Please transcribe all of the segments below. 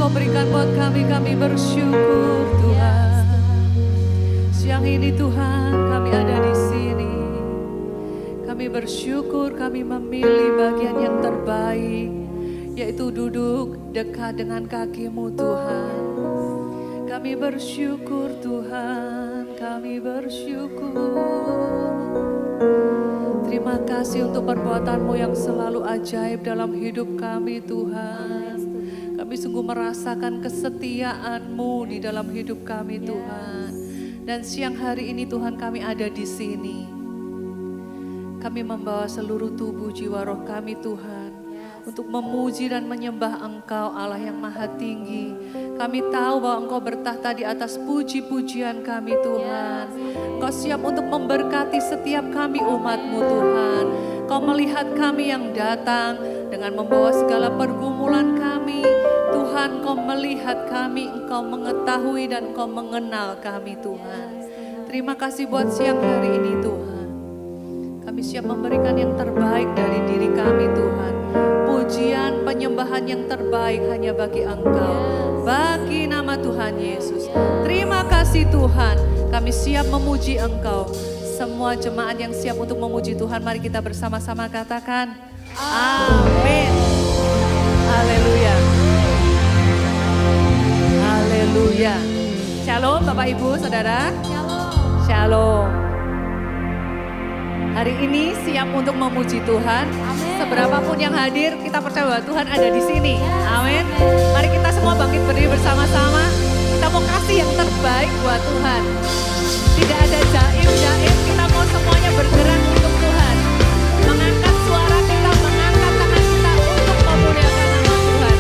Engkau berikan buat kami bersyukur Tuhan. Siang ini Tuhan kami ada di sini. Kami bersyukur kami memilih bagian yang terbaik, yaitu duduk dekat dengan kaki-Mu Tuhan. Kami bersyukur Tuhan, kami bersyukur. Terima kasih untuk perbuatan-Mu yang selalu ajaib dalam hidup kami Tuhan. Kami sungguh merasakan kesetiaan-Mu di dalam hidup kami Tuhan. Dan siang hari ini Tuhan kami ada di sini. Kami membawa seluruh tubuh jiwa roh kami Tuhan. Untuk memuji dan menyembah Engkau Allah yang maha tinggi. Kami tahu bahwa Engkau bertahta di atas puji-pujian kami Tuhan. Engkau siap untuk memberkati setiap kami umat-Mu Tuhan. Engkau melihat kami yang datang dengan membawa segala pergumulan kami. Tuhan, Engkau melihat kami, Engkau mengetahui dan Engkau mengenal kami Tuhan. Terima kasih buat siang hari ini Tuhan. Kami siap memberikan yang terbaik dari diri kami Tuhan. Pujian, penyembahan yang terbaik hanya bagi Engkau. Bagi nama Tuhan Yesus. Terima kasih Tuhan. Kami siap memuji Engkau. Semua jemaat yang siap untuk memuji Tuhan, mari kita bersama-sama katakan amin. Haleluya. Haleluya. Shalom Bapak Ibu Saudara. Shalom. Hari ini siap untuk memuji Tuhan. Amin. Seberapapun yang hadir, kita percaya bahwa Tuhan ada di sini. Amin. Mari kita semua bangkit berdiri bersama-sama. Kita mau kasih yang terbaik buat Tuhan. Tidak ada jaim-jaim, kita mau semuanya bergerak untuk Tuhan. Mengangkat suara kita, mengangkat tangan kita untuk memuliakan nama Tuhan.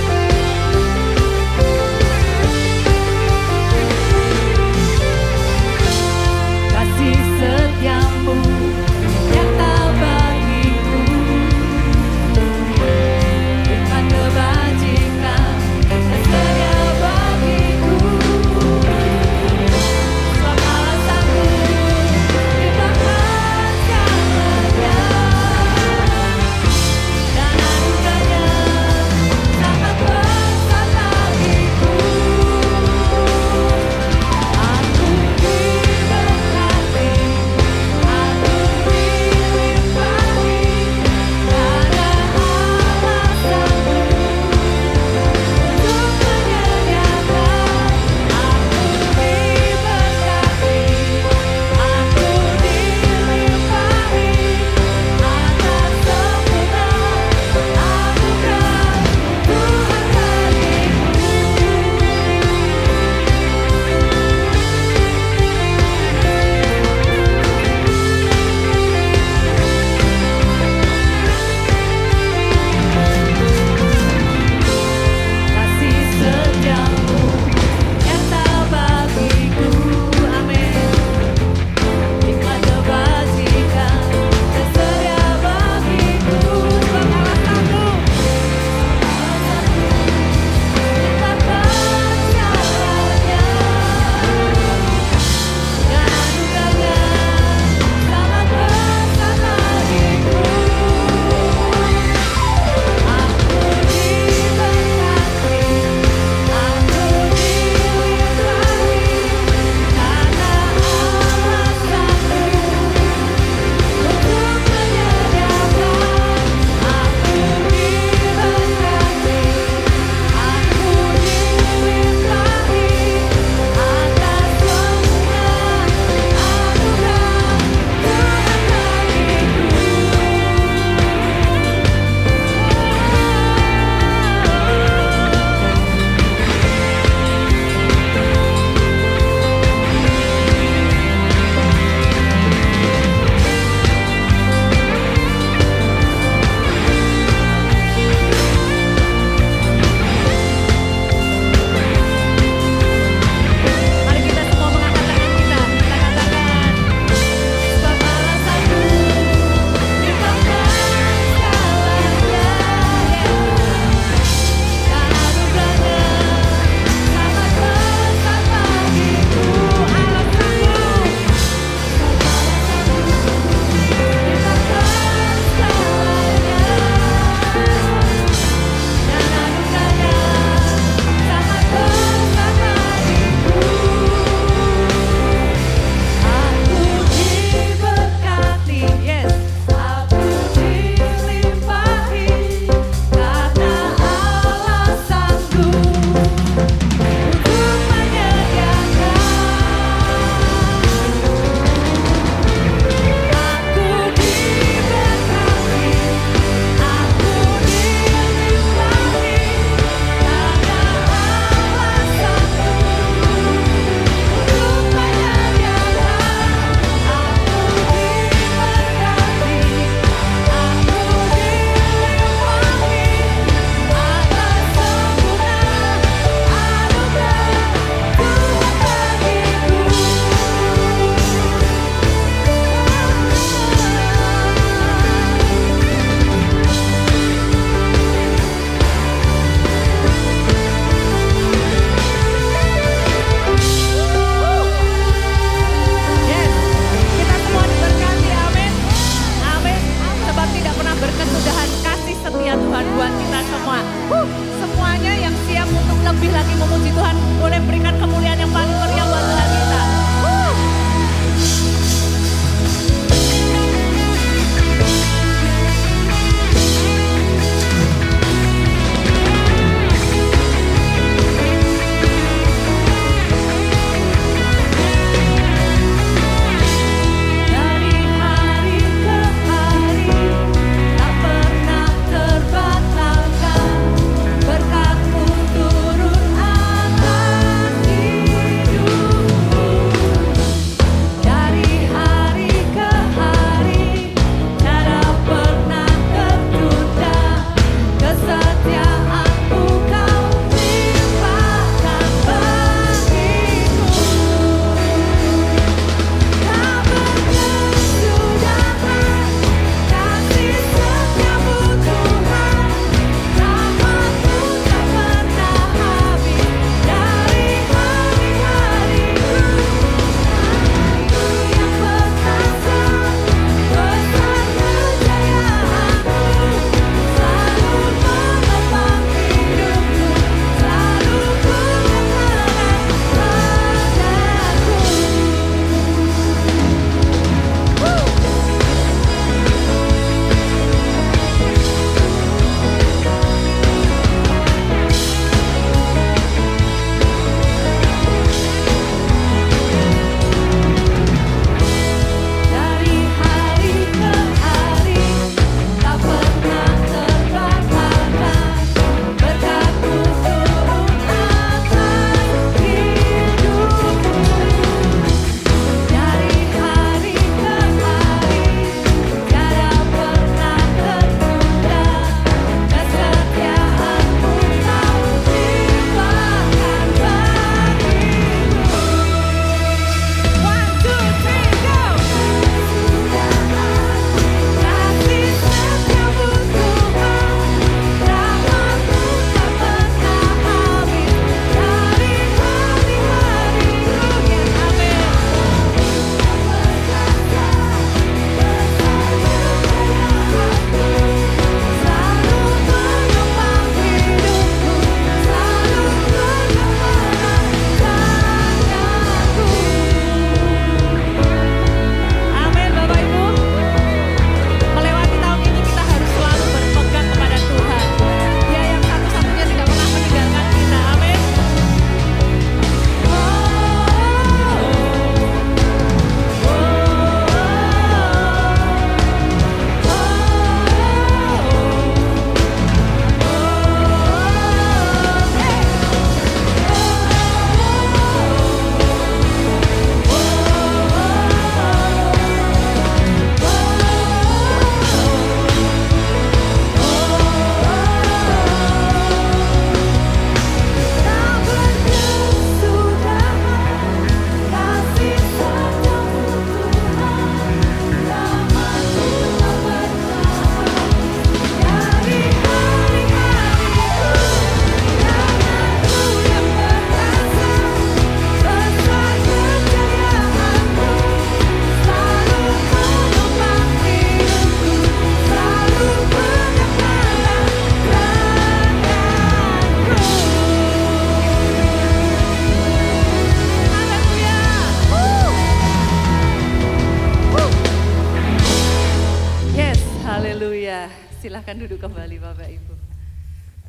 Kasih setiamu nyata bagiku, firman kebajikan dan setia bagiku. Sebab alasanku dibahaskan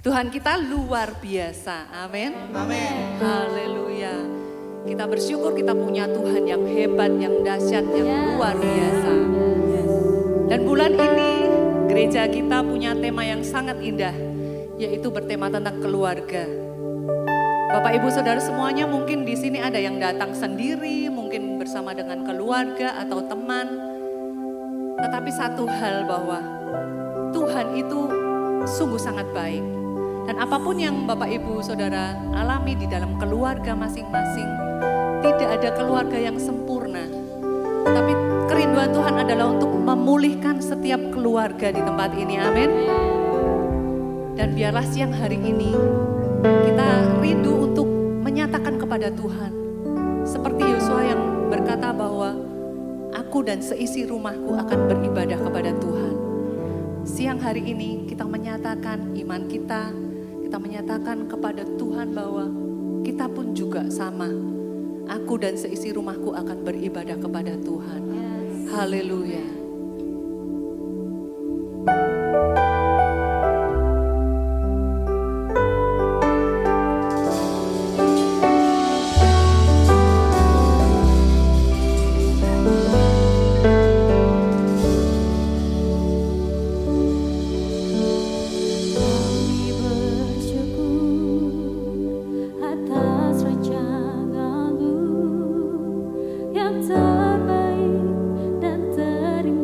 Tuhan kita luar biasa, amin. Amin. Haleluya. Kita bersyukur kita punya Tuhan yang hebat, yang dahsyat, yang luar biasa. Dan bulan ini gereja kita punya tema yang sangat indah, yaitu bertema tentang keluarga. Bapak Ibu Saudara semuanya mungkin di sini ada yang datang sendiri, mungkin bersama dengan keluarga atau teman. Tetapi satu hal bahwa Tuhan itu sungguh sangat baik. Dan apapun yang Bapak Ibu Saudara alami di dalam keluarga masing-masing, tidak ada keluarga yang sempurna. Tetapi kerinduan Tuhan adalah untuk memulihkan setiap keluarga di tempat ini, amin. Dan biarlah siang hari ini kita rindu untuk menyatakan kepada Tuhan. Seperti Yosua yang berkata bahwa aku dan seisi rumahku akan beribadah kepada Tuhan. Siang hari ini kita menyatakan iman kita menyatakan kepada Tuhan bahwa kita pun juga sama. Aku dan seisi rumahku akan beribadah kepada Tuhan. Haleluya. Terbaik dan terima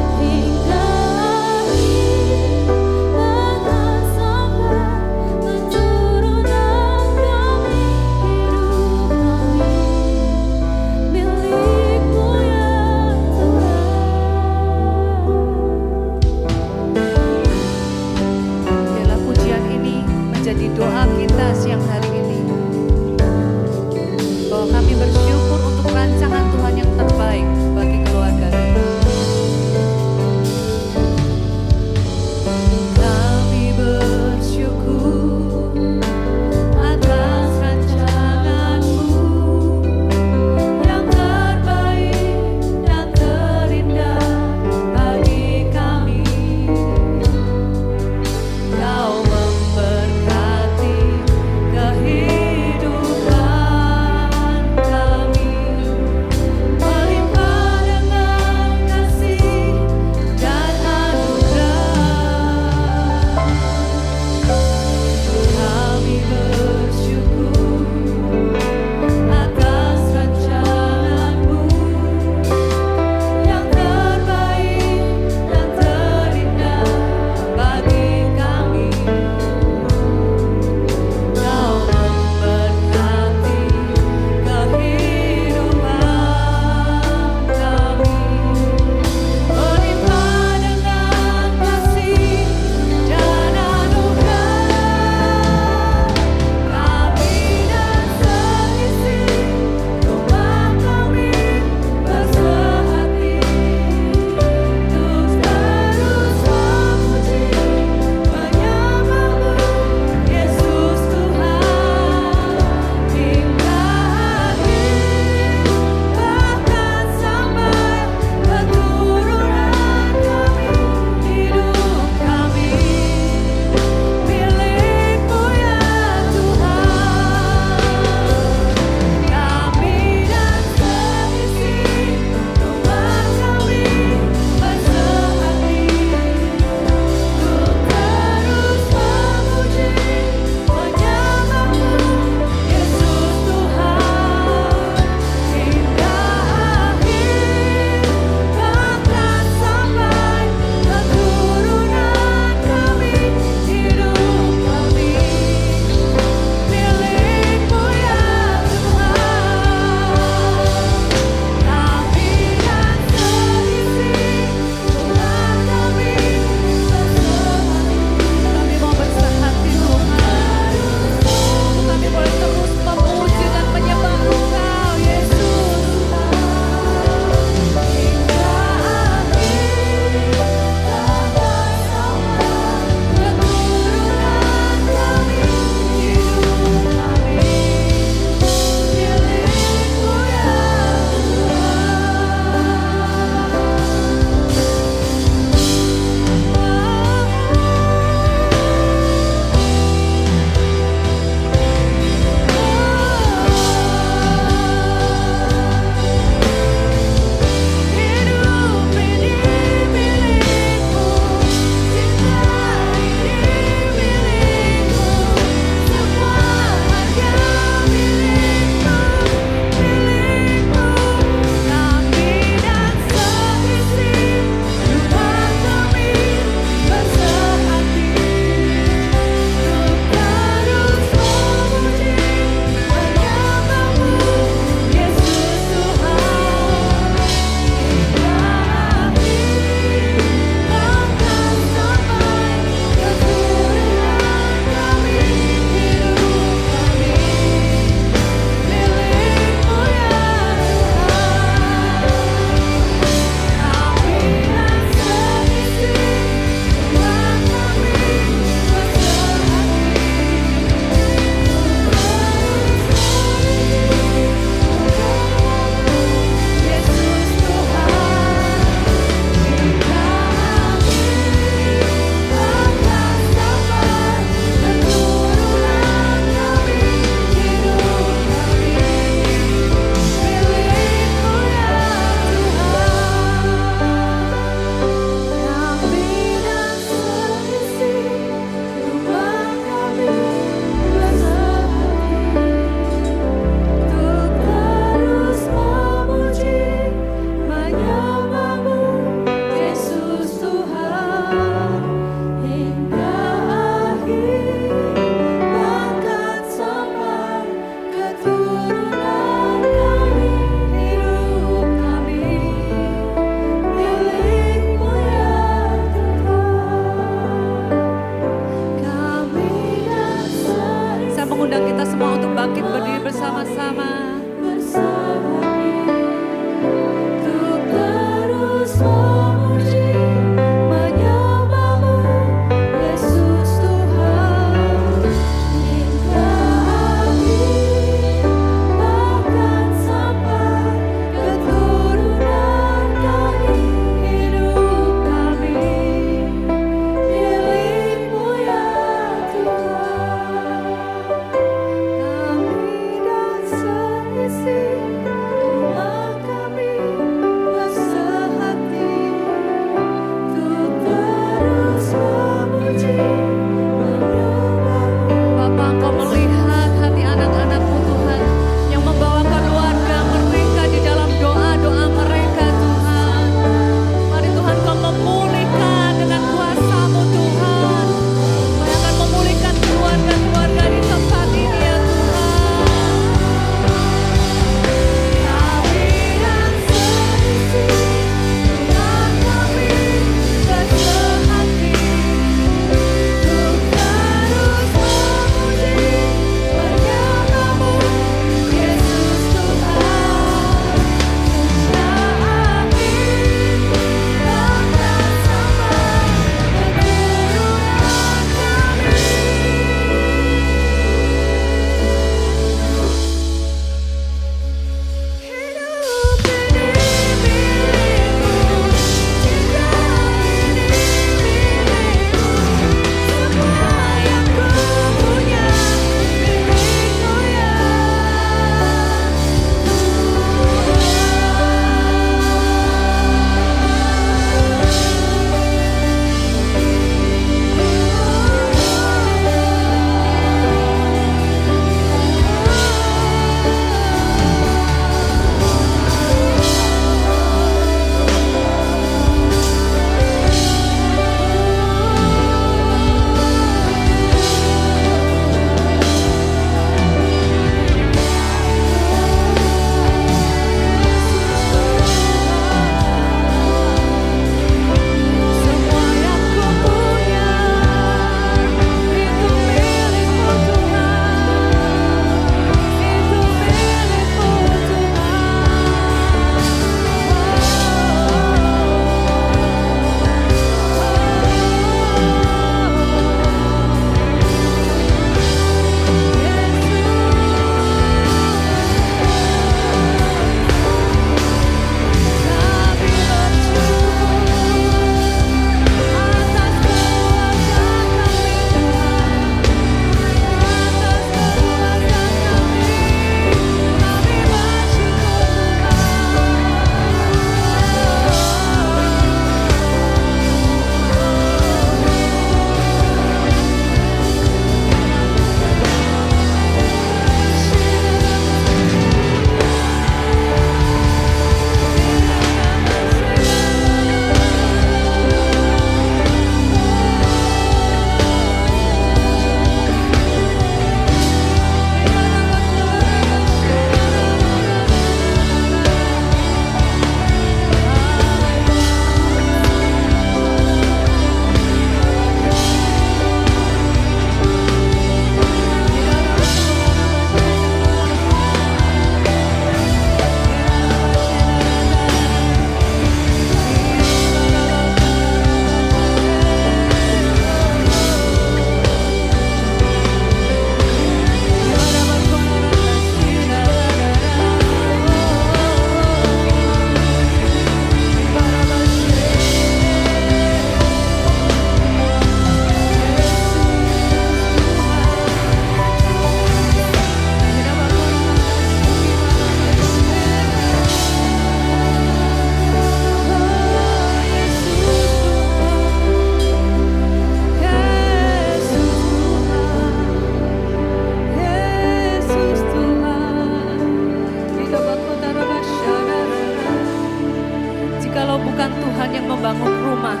membangun rumah,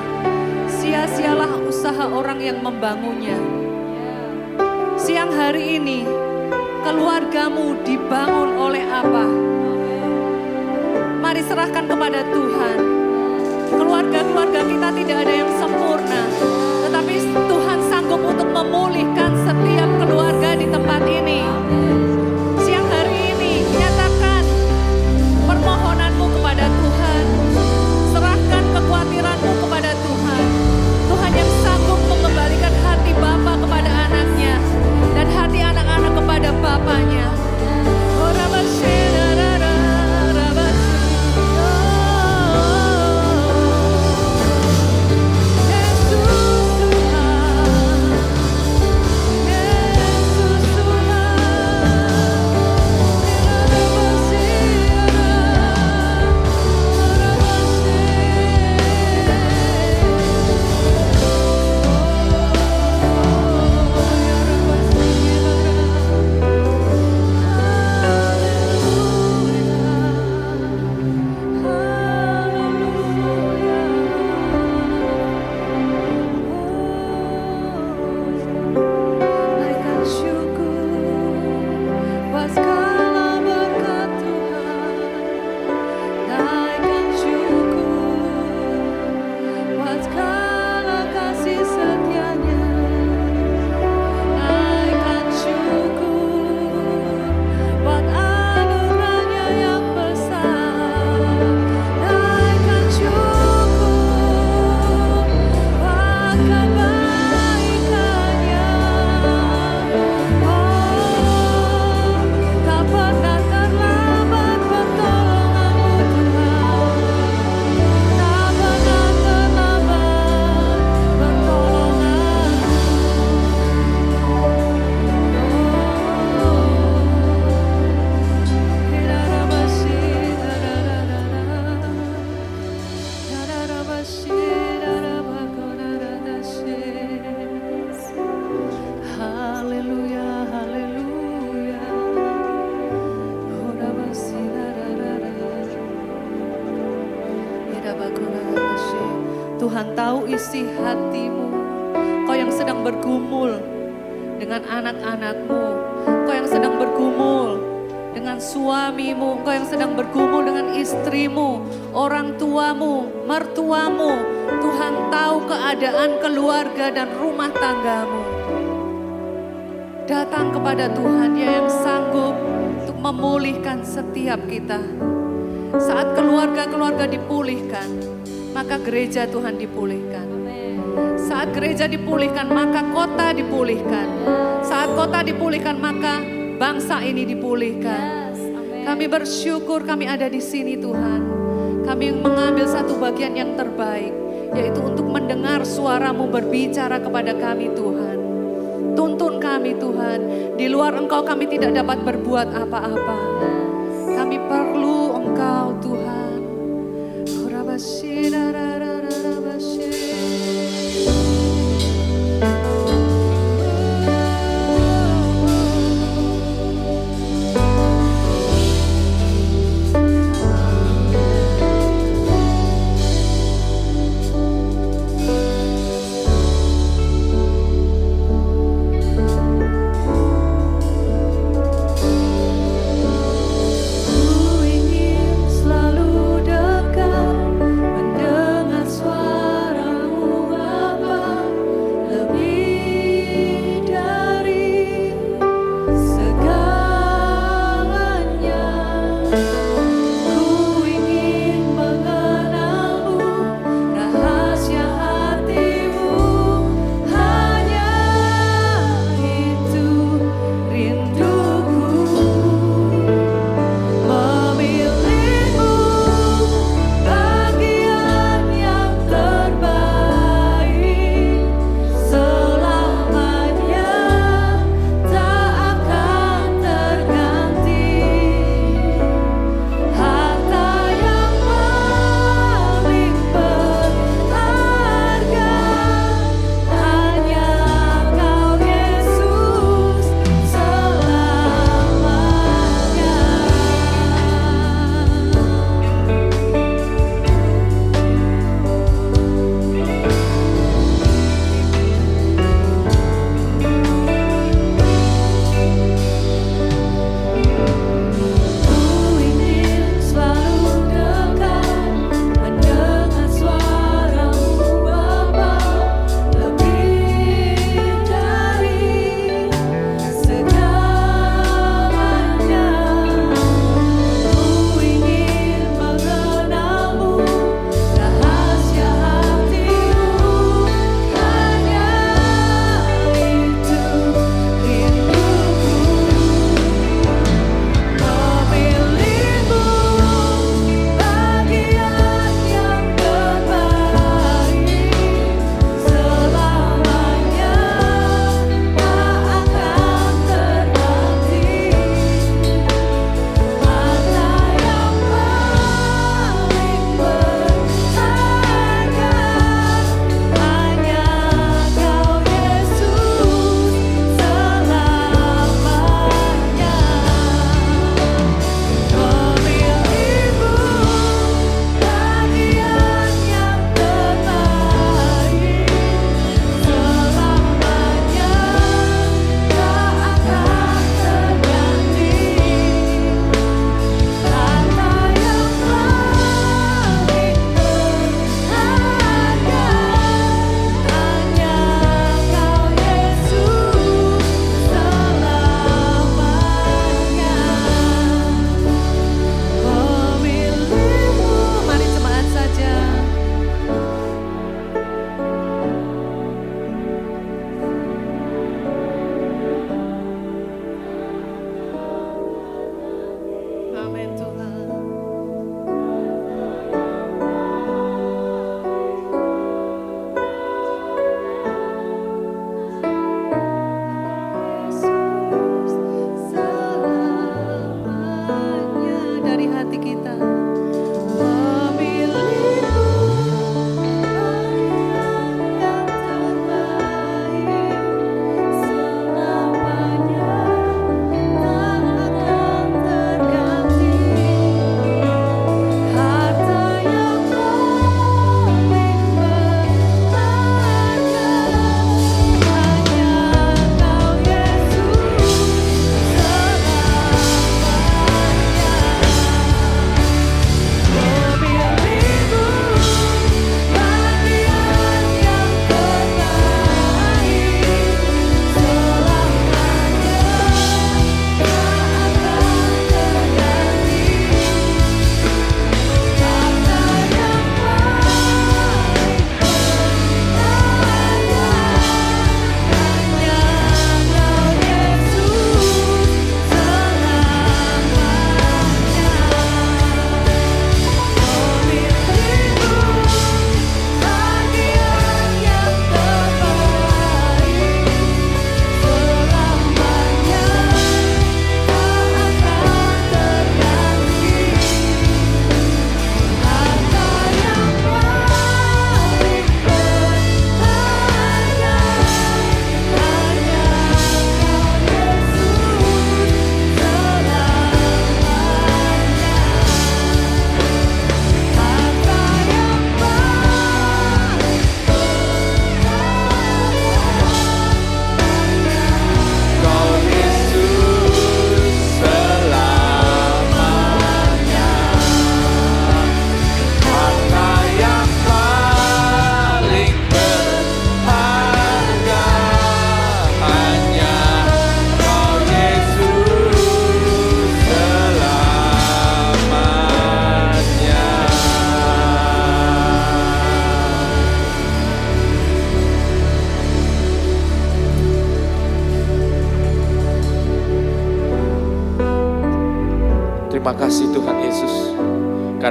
sia-sialah usaha orang yang membangunnya. Siang hari ini, keluargamu dibangun oleh apa? Mari serahkan kepada Tuhan. Keluarga-keluarga kita tidak ada yang sempurna, tetapi Tuhan sanggup untuk memulihkan setiap keluarga di tempat ini. Siang hari ini, nyatakan permohonanmu kepada Tuhan. Serahkan kekhawatiranmu kepada Tuhan. Tuhan yang sanggup mengembalikan hati bapa kepada anaknya dan hati anak-anak kepada bapaknya. Tuhan tahu isi hatimu. Kau yang sedang bergumul dengan anak-anakmu, kau yang sedang bergumul dengan suamimu, kau yang sedang bergumul dengan istrimu, orang tuamu, mertuamu. Tuhan tahu keadaan keluarga dan rumah tanggamu. Datang kepada Tuhan, Dia yang sanggup untuk memulihkan setiap kita. Saat keluarga-keluarga dipulihkan, maka gereja Tuhan dipulihkan. Saat gereja dipulihkan, maka kota dipulihkan. Saat kota dipulihkan, maka bangsa ini dipulihkan. Kami bersyukur kami ada di sini Tuhan. Kami mengambil satu bagian yang terbaik, yaitu untuk mendengar suara-Mu berbicara kepada kami Tuhan. Tuntun kami Tuhan, di luar Engkau kami tidak dapat berbuat apa-apa. Kami perlu Engkau Tuhan. Ku ingin selalu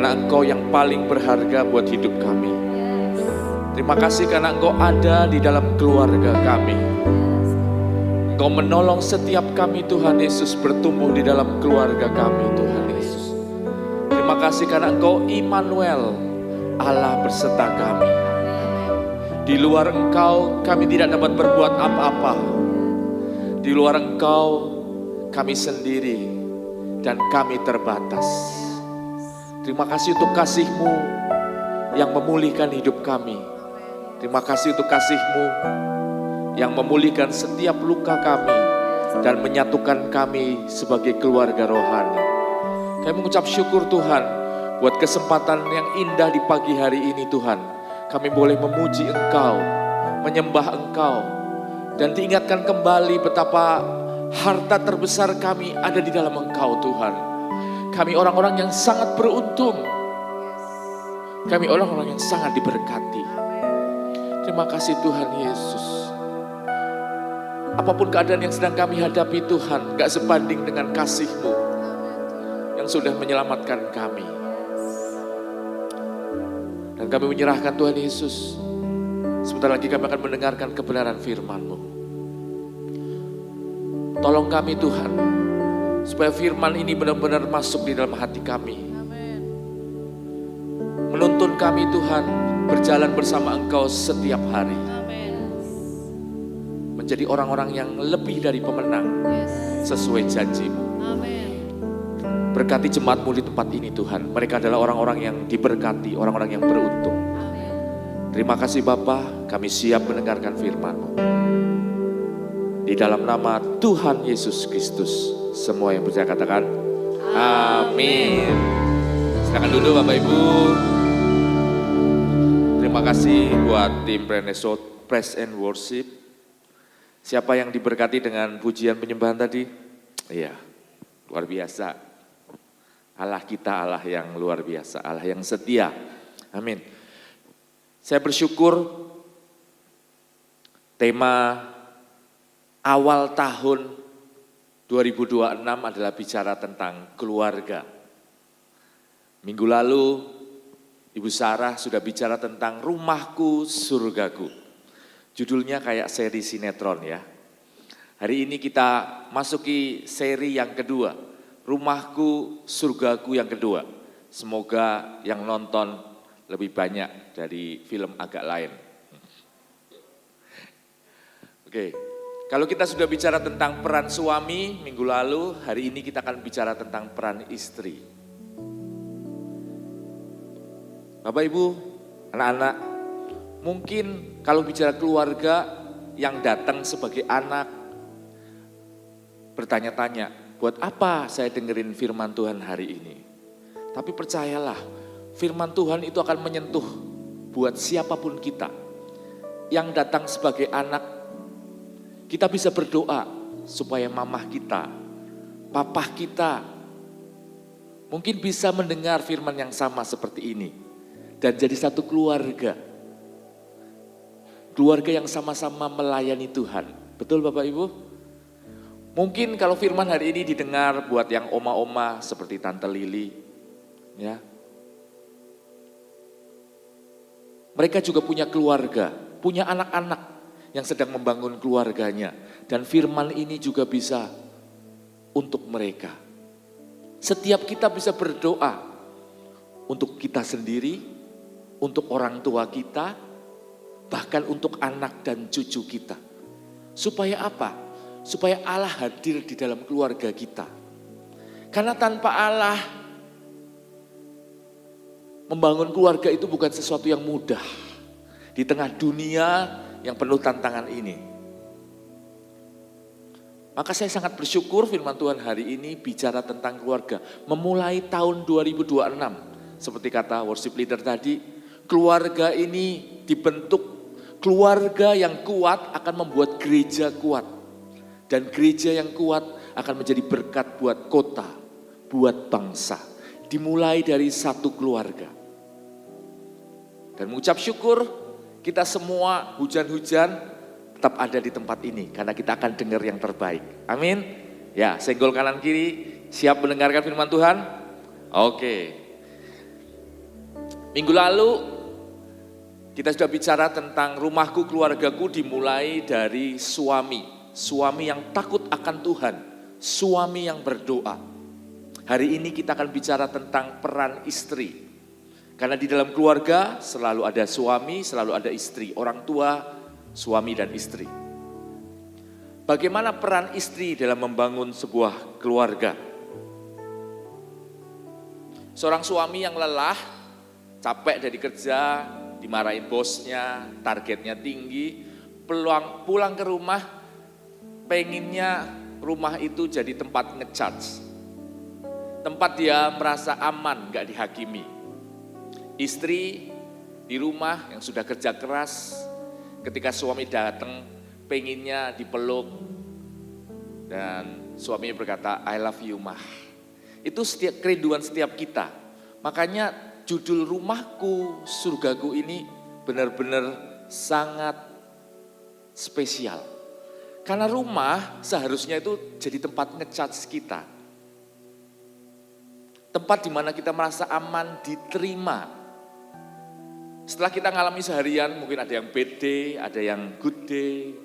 karena Engkau yang paling berharga buat hidup kami. Terima kasih karena Engkau ada di dalam keluarga kami. Engkau menolong setiap kami Tuhan Yesus bertumbuh di dalam keluarga kami Tuhan Yesus. Terima kasih karena Engkau Immanuel, Allah berserta kami. Di luar Engkau kami tidak dapat berbuat apa-apa. Di luar Engkau kami sendiri dan kami terbatas. Terima kasih untuk kasih-Mu yang memulihkan hidup kami. Terima kasih untuk kasih-Mu yang memulihkan setiap luka kami dan menyatukan kami sebagai keluarga rohani. Kami mengucap syukur Tuhan buat kesempatan yang indah di pagi hari ini Tuhan. Kami boleh memuji Engkau, menyembah Engkau, dan diingatkan kembali betapa harta terbesar kami ada di dalam Engkau Tuhan. Kami orang-orang yang sangat beruntung. Kami orang-orang yang sangat diberkati. Terima kasih Tuhan Yesus. Apapun keadaan yang sedang kami hadapi Tuhan, gak sebanding dengan kasih-Mu yang sudah menyelamatkan kami. Dan kami menyerahkan Tuhan Yesus. Sebentar lagi kami akan mendengarkan kebenaran firman-Mu. Tolong kami Tuhan, supaya firman ini benar-benar masuk di dalam hati kami. Menuntun kami Tuhan, berjalan bersama Engkau setiap hari. Menjadi orang-orang yang lebih dari pemenang, sesuai janji-Mu. Berkati jemaat-Mu di tempat ini Tuhan. Mereka adalah orang-orang yang diberkati, orang-orang yang beruntung. Terima kasih Bapa, kami siap mendengarkan firman-Mu. Di dalam nama Tuhan Yesus Kristus, semua yang percaya katakan, amin. Silakan duduk Bapak Ibu. Terima kasih buat tim Praise and Worship. Siapa yang diberkati dengan pujian penyembahan tadi? Iya, luar biasa. Allah kita Allah yang luar biasa, Allah yang setia. Amin. Saya bersyukur tema awal tahun 2026 adalah bicara tentang keluarga. Minggu lalu Ibu Sarah sudah bicara tentang rumahku surgaku. Judulnya kayak seri sinetron ya. Hari ini kita masuki seri yang kedua, rumahku surgaku yang kedua. Semoga yang nonton lebih banyak dari film agak lain. Oke, kalau kita sudah bicara tentang peran suami minggu lalu, hari ini kita akan bicara tentang peran istri. Bapak Ibu, anak-anak, mungkin kalau bicara keluarga yang datang sebagai anak, bertanya-tanya, buat apa saya dengerin firman Tuhan hari ini? Tapi percayalah, firman Tuhan itu akan menyentuh buat siapapun kita. Yang datang sebagai anak, kita bisa berdoa supaya mamah kita, papah kita, mungkin bisa mendengar firman yang sama seperti ini. Dan jadi satu keluarga. Keluarga yang sama-sama melayani Tuhan. Betul Bapak Ibu? Mungkin kalau firman hari ini didengar buat yang oma-oma seperti Tante Lili. Ya. Mereka juga punya keluarga, punya anak-anak yang sedang membangun keluarganya. Dan firman ini juga bisa untuk mereka. Setiap kita bisa berdoa untuk kita sendiri, untuk orang tua kita, bahkan untuk anak dan cucu kita. Supaya apa? Supaya Allah hadir di dalam keluarga kita. Karena tanpa Allah, membangun keluarga itu bukan sesuatu yang mudah. Di tengah dunia yang penuh tantangan ini. Maka saya sangat bersyukur firman Tuhan hari ini bicara tentang keluarga. Memulai tahun 2026. Seperti kata worship leader tadi, keluarga ini dibentuk, keluarga yang kuat akan membuat gereja kuat. Dan gereja yang kuat akan menjadi berkat buat kota, buat bangsa. Dimulai dari satu keluarga. Dan mengucap syukur kita semua hujan-hujan tetap ada di tempat ini. Karena kita akan dengar yang terbaik. Amin. Ya, senggol kanan kiri, siap mendengarkan firman Tuhan? Oke. Minggu lalu kita sudah bicara tentang rumahku, keluargaku dimulai dari suami. Suami yang takut akan Tuhan, suami yang berdoa. Hari ini kita akan bicara tentang peran istri. Karena di dalam keluarga selalu ada suami, selalu ada istri, orang tua, suami dan istri. Bagaimana peran istri dalam membangun sebuah keluarga? Seorang suami yang lelah, capek dari kerja, dimarahin bosnya, targetnya tinggi, pulang ke rumah, pengennya rumah itu jadi tempat ngecharge. Tempat dia merasa aman, gak dihakimi. Istri di rumah yang sudah kerja keras, ketika suami datang, pengennya dipeluk, dan suaminya berkata, I love you mah. Itu setiap kerinduan setiap kita. Makanya judul Rumahku, Surgaku ini benar-benar sangat spesial. Karena rumah seharusnya itu jadi tempat ngecharge kita. Tempat di mana kita merasa aman, diterima. Setelah kita ngalami seharian, mungkin ada yang bad day, ada yang good day.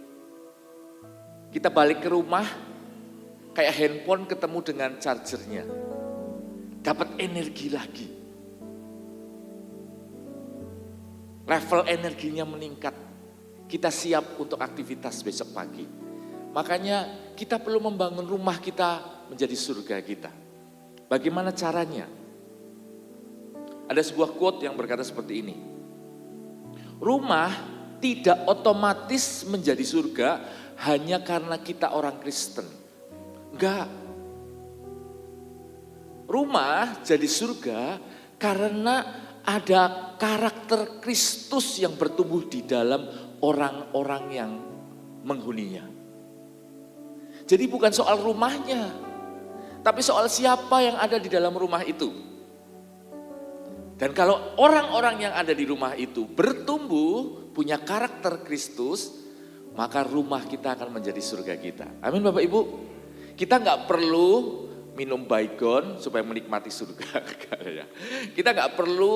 Kita balik ke rumah, kayak handphone ketemu dengan chargernya. Dapat energi lagi. Level energinya meningkat. Kita siap untuk aktivitas besok pagi. Makanya kita perlu membangun rumah kita menjadi surga kita. Bagaimana caranya? Ada sebuah quote yang berkata seperti ini. Rumah tidak otomatis menjadi surga hanya karena kita orang Kristen. Enggak. Rumah jadi surga karena ada karakter Kristus yang bertumbuh di dalam orang-orang yang menghuninya. Jadi bukan soal rumahnya, tapi soal siapa yang ada di dalam rumah itu. Dan kalau orang-orang yang ada di rumah itu bertumbuh, punya karakter Kristus, maka rumah kita akan menjadi surga kita. Amin Bapak Ibu. Kita nggak perlu minum baygon supaya menikmati surga. Kita nggak perlu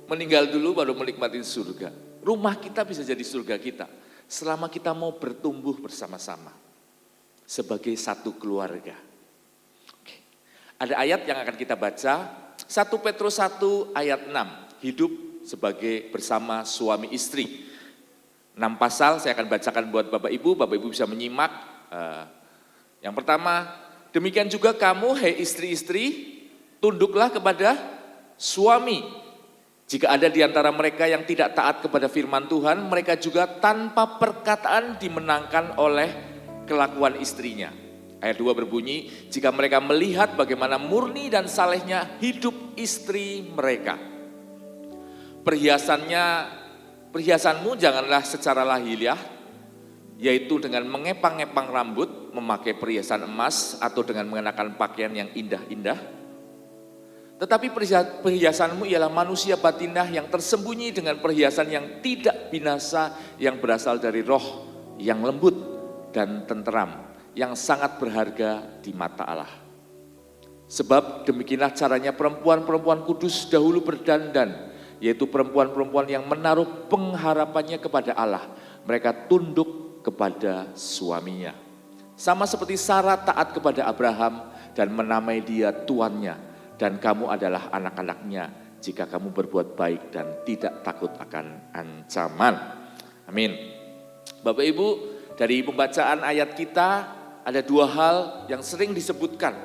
meninggal dulu baru menikmati surga. Rumah kita bisa jadi surga kita selama kita mau bertumbuh bersama-sama sebagai satu keluarga. Oke. Ada ayat yang akan kita baca, 1 Petrus 1 ayat 6, hidup sebagai bersama suami istri. 6 pasal saya akan bacakan buat Bapak Ibu bisa menyimak. Yang pertama, demikian juga kamu, hei istri-istri, tunduklah kepada suami. Jika ada di antara mereka yang tidak taat kepada firman Tuhan, mereka juga tanpa perkataan dimenangkan oleh kelakuan istrinya. Ayat 2 berbunyi, jika mereka melihat bagaimana murni dan salehnya hidup istri mereka. Perhiasanmu janganlah secara lahiriah, yaitu dengan mengepang-epang rambut, memakai perhiasan emas, atau dengan mengenakan pakaian yang indah-indah. Tetapi perhiasanmu ialah manusia batinah yang tersembunyi dengan perhiasan yang tidak binasa, yang berasal dari roh yang lembut dan tenteram, yang sangat berharga di mata Allah. Sebab demikianlah caranya perempuan-perempuan kudus dahulu berdandan, yaitu perempuan-perempuan yang menaruh pengharapannya kepada Allah. Mereka tunduk kepada suaminya. Sama seperti Sarah taat kepada Abraham dan menamai dia tuannya. Dan kamu adalah anak-anaknya jika kamu berbuat baik dan tidak takut akan ancaman. Amin. Bapak Ibu, dari pembacaan ayat kita ada 2 hal yang sering disebutkan.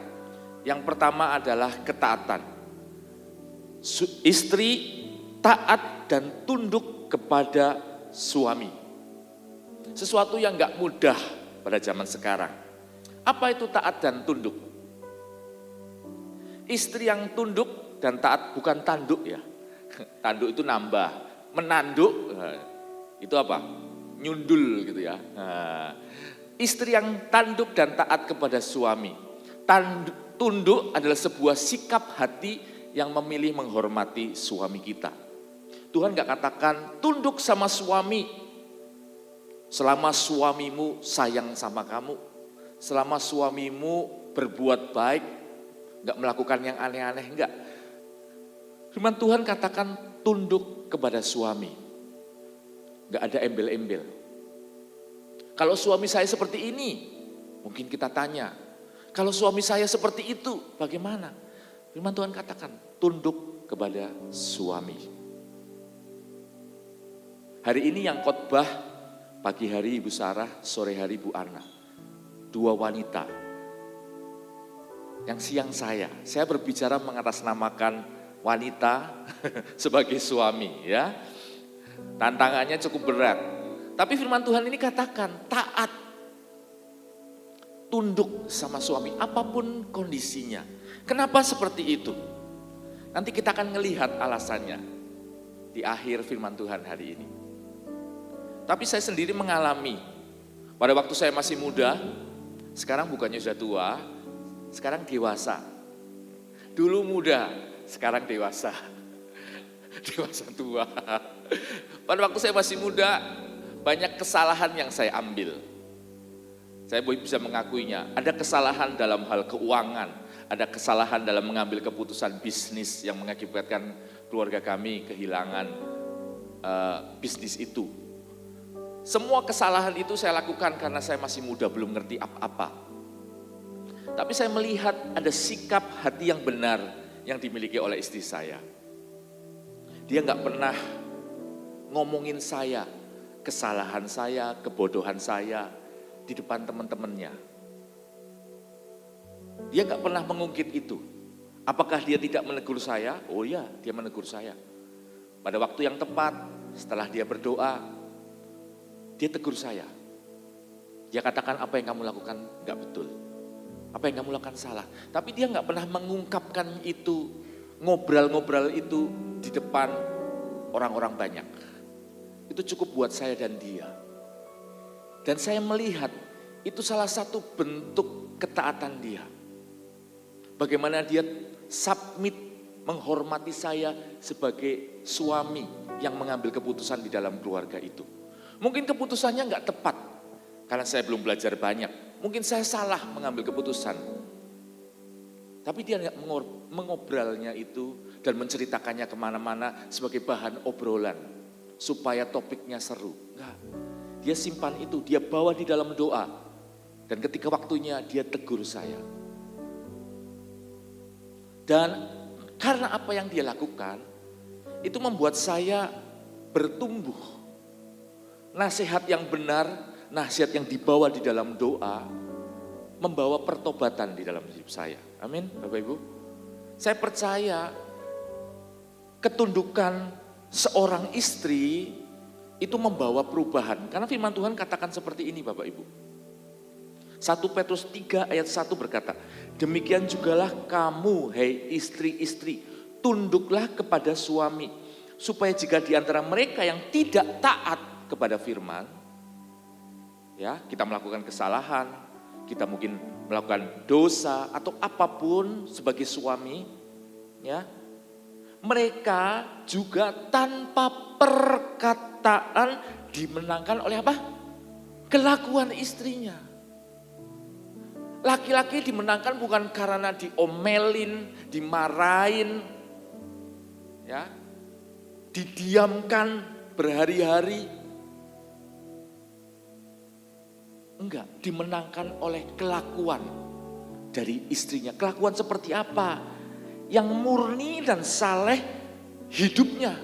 Yang pertama adalah ketaatan. Istri taat dan tunduk kepada suami. Sesuatu yang gak mudah pada zaman sekarang. Apa itu taat dan tunduk? Istri yang tunduk dan taat bukan tanduk ya. Tanduk itu nambah. Menanduk itu apa? Nyundul gitu ya. Istri yang tanduk dan taat kepada suami. Tunduk adalah sebuah sikap hati yang memilih menghormati suami kita. Tuhan gak katakan tunduk sama suami selama suamimu sayang sama kamu. Selama suamimu berbuat baik, gak melakukan yang aneh-aneh, enggak. Firman Tuhan katakan tunduk kepada suami. Gak ada embel-embel. Kalau suami saya seperti ini, mungkin kita tanya, kalau suami saya seperti itu, bagaimana? Firman Tuhan katakan, tunduk kepada suami. Hari ini yang khotbah, pagi hari Ibu Sarah, sore hari Ibu Ana. 2 wanita. Yang siang saya berbicara mengatasnamakan wanita sebagai suami, ya. Tantangannya cukup berat. Tapi firman Tuhan ini katakan taat, tunduk sama suami apapun kondisinya. Kenapa seperti itu? Nanti kita akan melihat alasannya di akhir firman Tuhan hari ini. Tapi saya sendiri mengalami pada waktu saya masih muda, sekarang bukannya sudah tua, sekarang dewasa. Dulu muda, sekarang dewasa. Dewasa tua. Pada waktu saya masih muda, banyak kesalahan yang saya ambil. Saya bisa mengakuinya. Ada kesalahan dalam hal keuangan, ada kesalahan dalam mengambil keputusan bisnis yang mengakibatkan keluarga kami kehilangan bisnis itu. Semua kesalahan itu saya lakukan karena saya masih muda, belum ngerti apa-apa. Tapi saya melihat ada sikap hati yang benar yang dimiliki oleh istri saya. Dia gak pernah ngomongin saya, kesalahan saya, kebodohan saya di depan teman-temannya. Dia gak pernah mengungkit itu. Apakah dia tidak menegur saya? Oh ya, dia menegur saya. Pada waktu yang tepat, setelah dia berdoa, dia tegur saya. Dia katakan apa yang kamu lakukan gak betul. Apa yang kamu lakukan salah. Tapi dia gak pernah mengungkapkan itu, ngobrol-ngobrol itu di depan orang-orang banyak. Itu cukup buat saya dan dia. Dan saya melihat itu salah satu bentuk ketaatan dia. Bagaimana dia submit, menghormati saya sebagai suami yang mengambil keputusan di dalam keluarga itu. Mungkin keputusannya gak tepat, karena saya belum belajar banyak. Mungkin saya salah mengambil keputusan. Tapi dia mengobrolnya itu dan menceritakannya kemana-mana sebagai bahan obrolan. Supaya topiknya seru. Enggak. Dia simpan itu, dia bawa di dalam doa. Dan ketika waktunya dia tegur saya. Dan karena apa yang dia lakukan, itu membuat saya bertumbuh. Nasihat yang benar, nasihat yang dibawa di dalam doa, membawa pertobatan di dalam hidup saya. Amin, Bapak Ibu. Saya percaya ketundukan seorang istri itu membawa perubahan. Karena firman Tuhan katakan seperti ini Bapak Ibu. 1 Petrus 3 ayat 1 berkata, demikian jugalah kamu, hei istri-istri, tunduklah kepada suami. Supaya jika di antara mereka yang tidak taat kepada firman, ya, kita melakukan kesalahan, kita mungkin melakukan dosa atau apapun sebagai suami, ya, mereka juga tanpa perkataan dimenangkan oleh apa? Kelakuan istrinya. Laki-laki dimenangkan bukan karena diomelin, dimarahin, ya, didiamkan berhari-hari. Enggak, dimenangkan oleh kelakuan dari istrinya. Kelakuan seperti apa? Yang murni dan saleh hidupnya.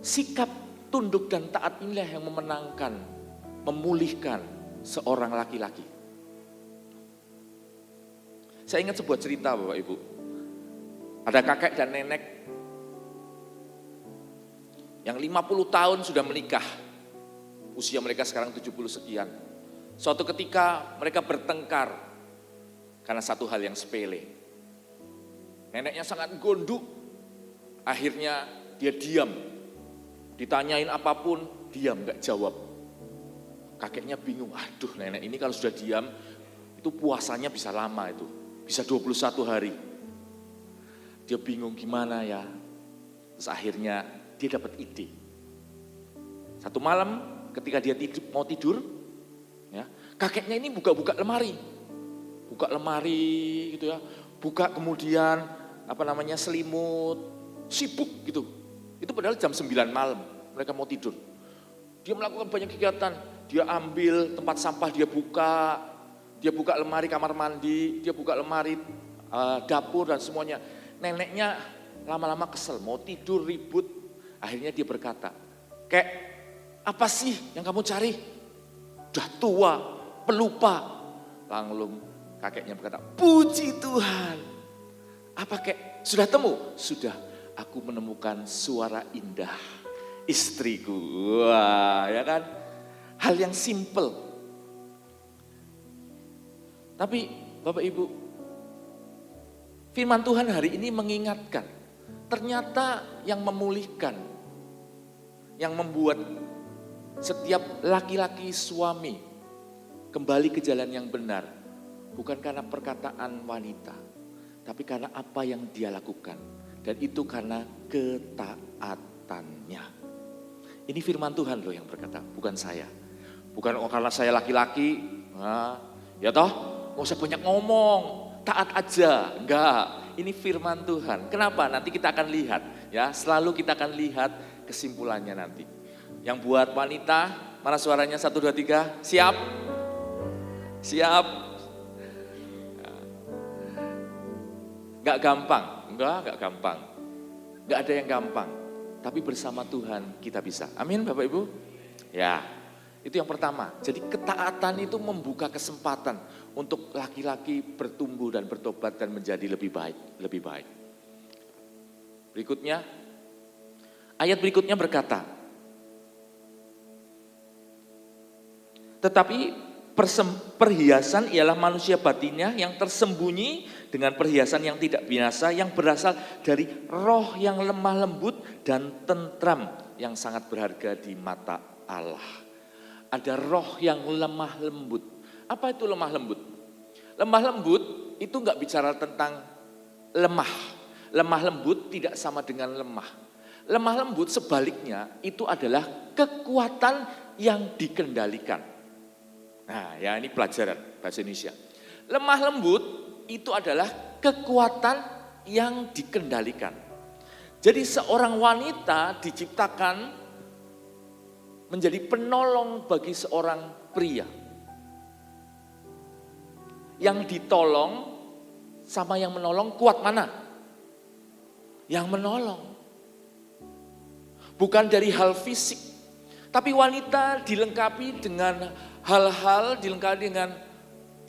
Sikap tunduk dan taat inilah yang memenangkan, memulihkan seorang laki-laki. Saya ingat sebuah cerita Bapak Ibu. Ada kakek dan nenek yang 50 tahun sudah menikah. Usia mereka sekarang 70 sekian. Suatu ketika mereka bertengkar karena satu hal yang sepele. Neneknya sangat gondok, akhirnya dia diam. Ditanyain apapun, diam, gak jawab. Kakeknya bingung, aduh nenek ini kalau sudah diam, itu puasanya bisa lama itu. Bisa 21 hari. Dia bingung gimana ya. Terus akhirnya dia dapat ide. Satu malam ketika dia mau tidur, ya, kakeknya ini buka-buka lemari. Buka lemari gitu ya. Buka kemudian selimut, sibuk gitu. Itu padahal jam 9 malam mereka mau tidur. Dia melakukan banyak kegiatan, dia ambil tempat sampah, dia buka lemari kamar mandi, dia buka lemari dapur dan semuanya. Neneknya lama-lama kesel, mau tidur ribut. Akhirnya dia berkata, "Kek, apa sih yang kamu cari? Udah tua, pelupa." Lalu kakeknya berkata, "Puji Tuhan. Apa kek, sudah temu?" "Sudah, aku menemukan suara indah istriku." Wah, ya kan? Hal yang simple. Tapi Bapak Ibu, firman Tuhan hari ini mengingatkan, ternyata yang memulihkan, yang membuat setiap laki-laki suami kembali ke jalan yang benar, bukan karena perkataan wanita, tapi karena apa yang dia lakukan. Dan itu karena ketaatannya. Ini firman Tuhan loh yang berkata, bukan saya. Bukan karena saya laki-laki, ya toh, nggak usah banyak ngomong, taat aja. Enggak, ini firman Tuhan. Kenapa? Nanti kita akan lihat, ya. Selalu kita akan lihat kesimpulannya nanti. Yang buat wanita, mana suaranya 1, 2, 3, siap? Siap? Enggak gampang, enggak gampang. Enggak ada yang gampang, tapi bersama Tuhan kita bisa. Amin Bapak Ibu? Ya, itu yang pertama. Jadi ketaatan itu membuka kesempatan untuk laki-laki bertumbuh dan bertobat dan menjadi lebih baik. Berikutnya, ayat berikutnya berkata, tetapi perhiasan ialah manusia batinnya yang tersembunyi dengan perhiasan yang tidak binasa, yang berasal dari roh yang lemah lembut dan tentram yang sangat berharga di mata Allah. Ada roh yang lemah lembut. Apa itu lemah lembut? Lemah lembut itu enggak bicara tentang lemah. Lemah lembut tidak sama dengan lemah. Lemah lembut sebaliknya itu adalah kekuatan yang dikendalikan. Nah ya, ini pelajaran bahasa Indonesia. Lemah lembut itu adalah kekuatan yang dikendalikan. Jadi seorang wanita diciptakan menjadi penolong bagi seorang pria. Yang ditolong sama yang menolong kuat mana? Yang menolong. Bukan dari hal fisik. Tapi wanita dilengkapi dengan hal-hal, dilengkapi dengan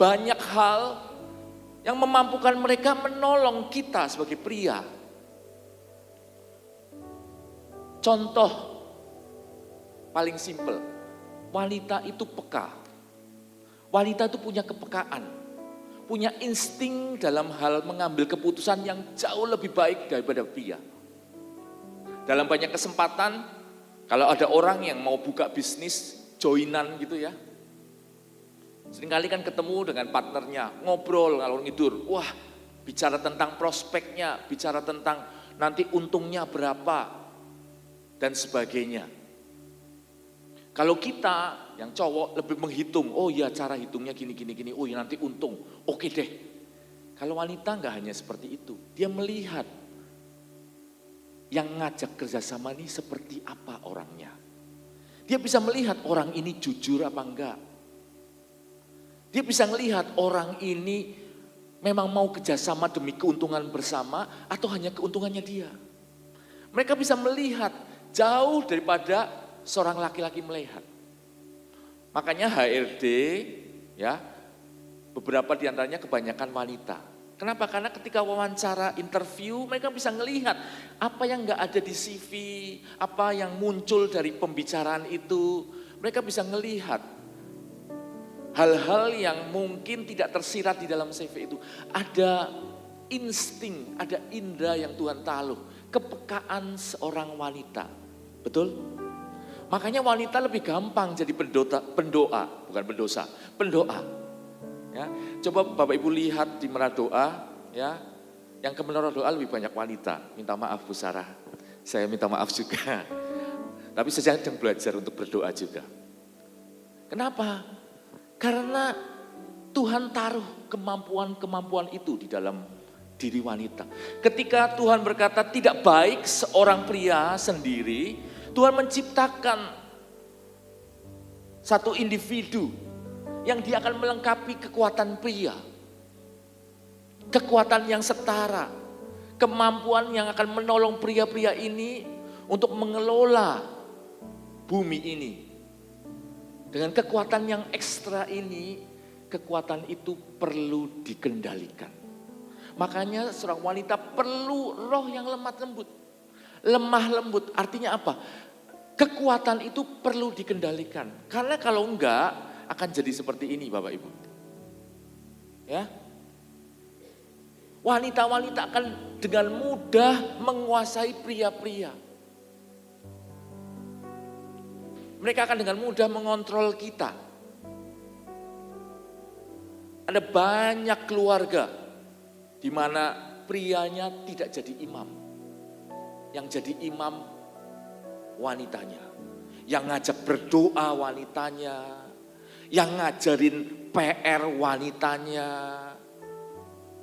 banyak hal yang memampukan mereka menolong kita sebagai pria. Contoh paling simpel, wanita itu peka. Wanita itu punya kepekaan, punya insting dalam hal mengambil keputusan yang jauh lebih baik daripada pria. Dalam banyak kesempatan, kalau ada orang yang mau buka bisnis, joinan gitu ya. Seringkali kan ketemu dengan partnernya, ngobrol ngalor ngidur. Wah, bicara tentang prospeknya, bicara tentang nanti untungnya berapa, dan sebagainya. Kalau kita yang cowok lebih menghitung, oh ya cara hitungnya gini, oh ya nanti untung, oke deh. Kalau wanita enggak hanya seperti itu, dia melihat yang ngajak kerjasama ini seperti apa orangnya. Dia bisa melihat orang ini jujur apa enggak. Dia bisa melihat orang ini memang mau kerjasama demi keuntungan bersama atau hanya keuntungannya dia. Mereka bisa melihat jauh daripada seorang laki-laki melihat. Makanya HRD ya, beberapa di antaranya kebanyakan wanita. Kenapa? Karena ketika wawancara interview mereka bisa melihat apa yang enggak ada di CV, apa yang muncul dari pembicaraan itu. Mereka bisa melihat hal-hal yang mungkin tidak tersirat di dalam CV itu. Ada insting, ada indera yang Tuhan taruh, kepekaan seorang wanita. Betul? Makanya wanita lebih gampang jadi pendoa, bukan pendosa, pendoa. Ya, coba Bapak Ibu lihat di menara doa, ya, yang ke menara doa lebih banyak wanita. Minta maaf Bu Sarah, saya minta maaf juga. Tapi saya sedang belajar untuk berdoa juga. Kenapa? Karena Tuhan taruh kemampuan-kemampuan itu di dalam diri wanita. Ketika Tuhan berkata tidak baik seorang pria sendiri, Tuhan menciptakan satu individu yang dia akan melengkapi kekuatan pria. Kekuatan yang setara, kemampuan yang akan menolong pria-pria ini untuk mengelola bumi ini. Dengan kekuatan yang ekstra ini, kekuatan itu perlu dikendalikan. Makanya seorang wanita perlu roh yang lemah lembut. Lemah lembut artinya apa? Kekuatan itu perlu dikendalikan. Karena kalau enggak akan jadi seperti ini Bapak Ibu. Ya. Wanita-wanita akan dengan mudah menguasai pria-pria. Mereka akan dengan mudah mengontrol kita. Ada banyak keluarga di mana prianya tidak jadi imam. Yang jadi imam wanitanya. Yang ngajak berdoa wanitanya. Yang ngajarin PR wanitanya.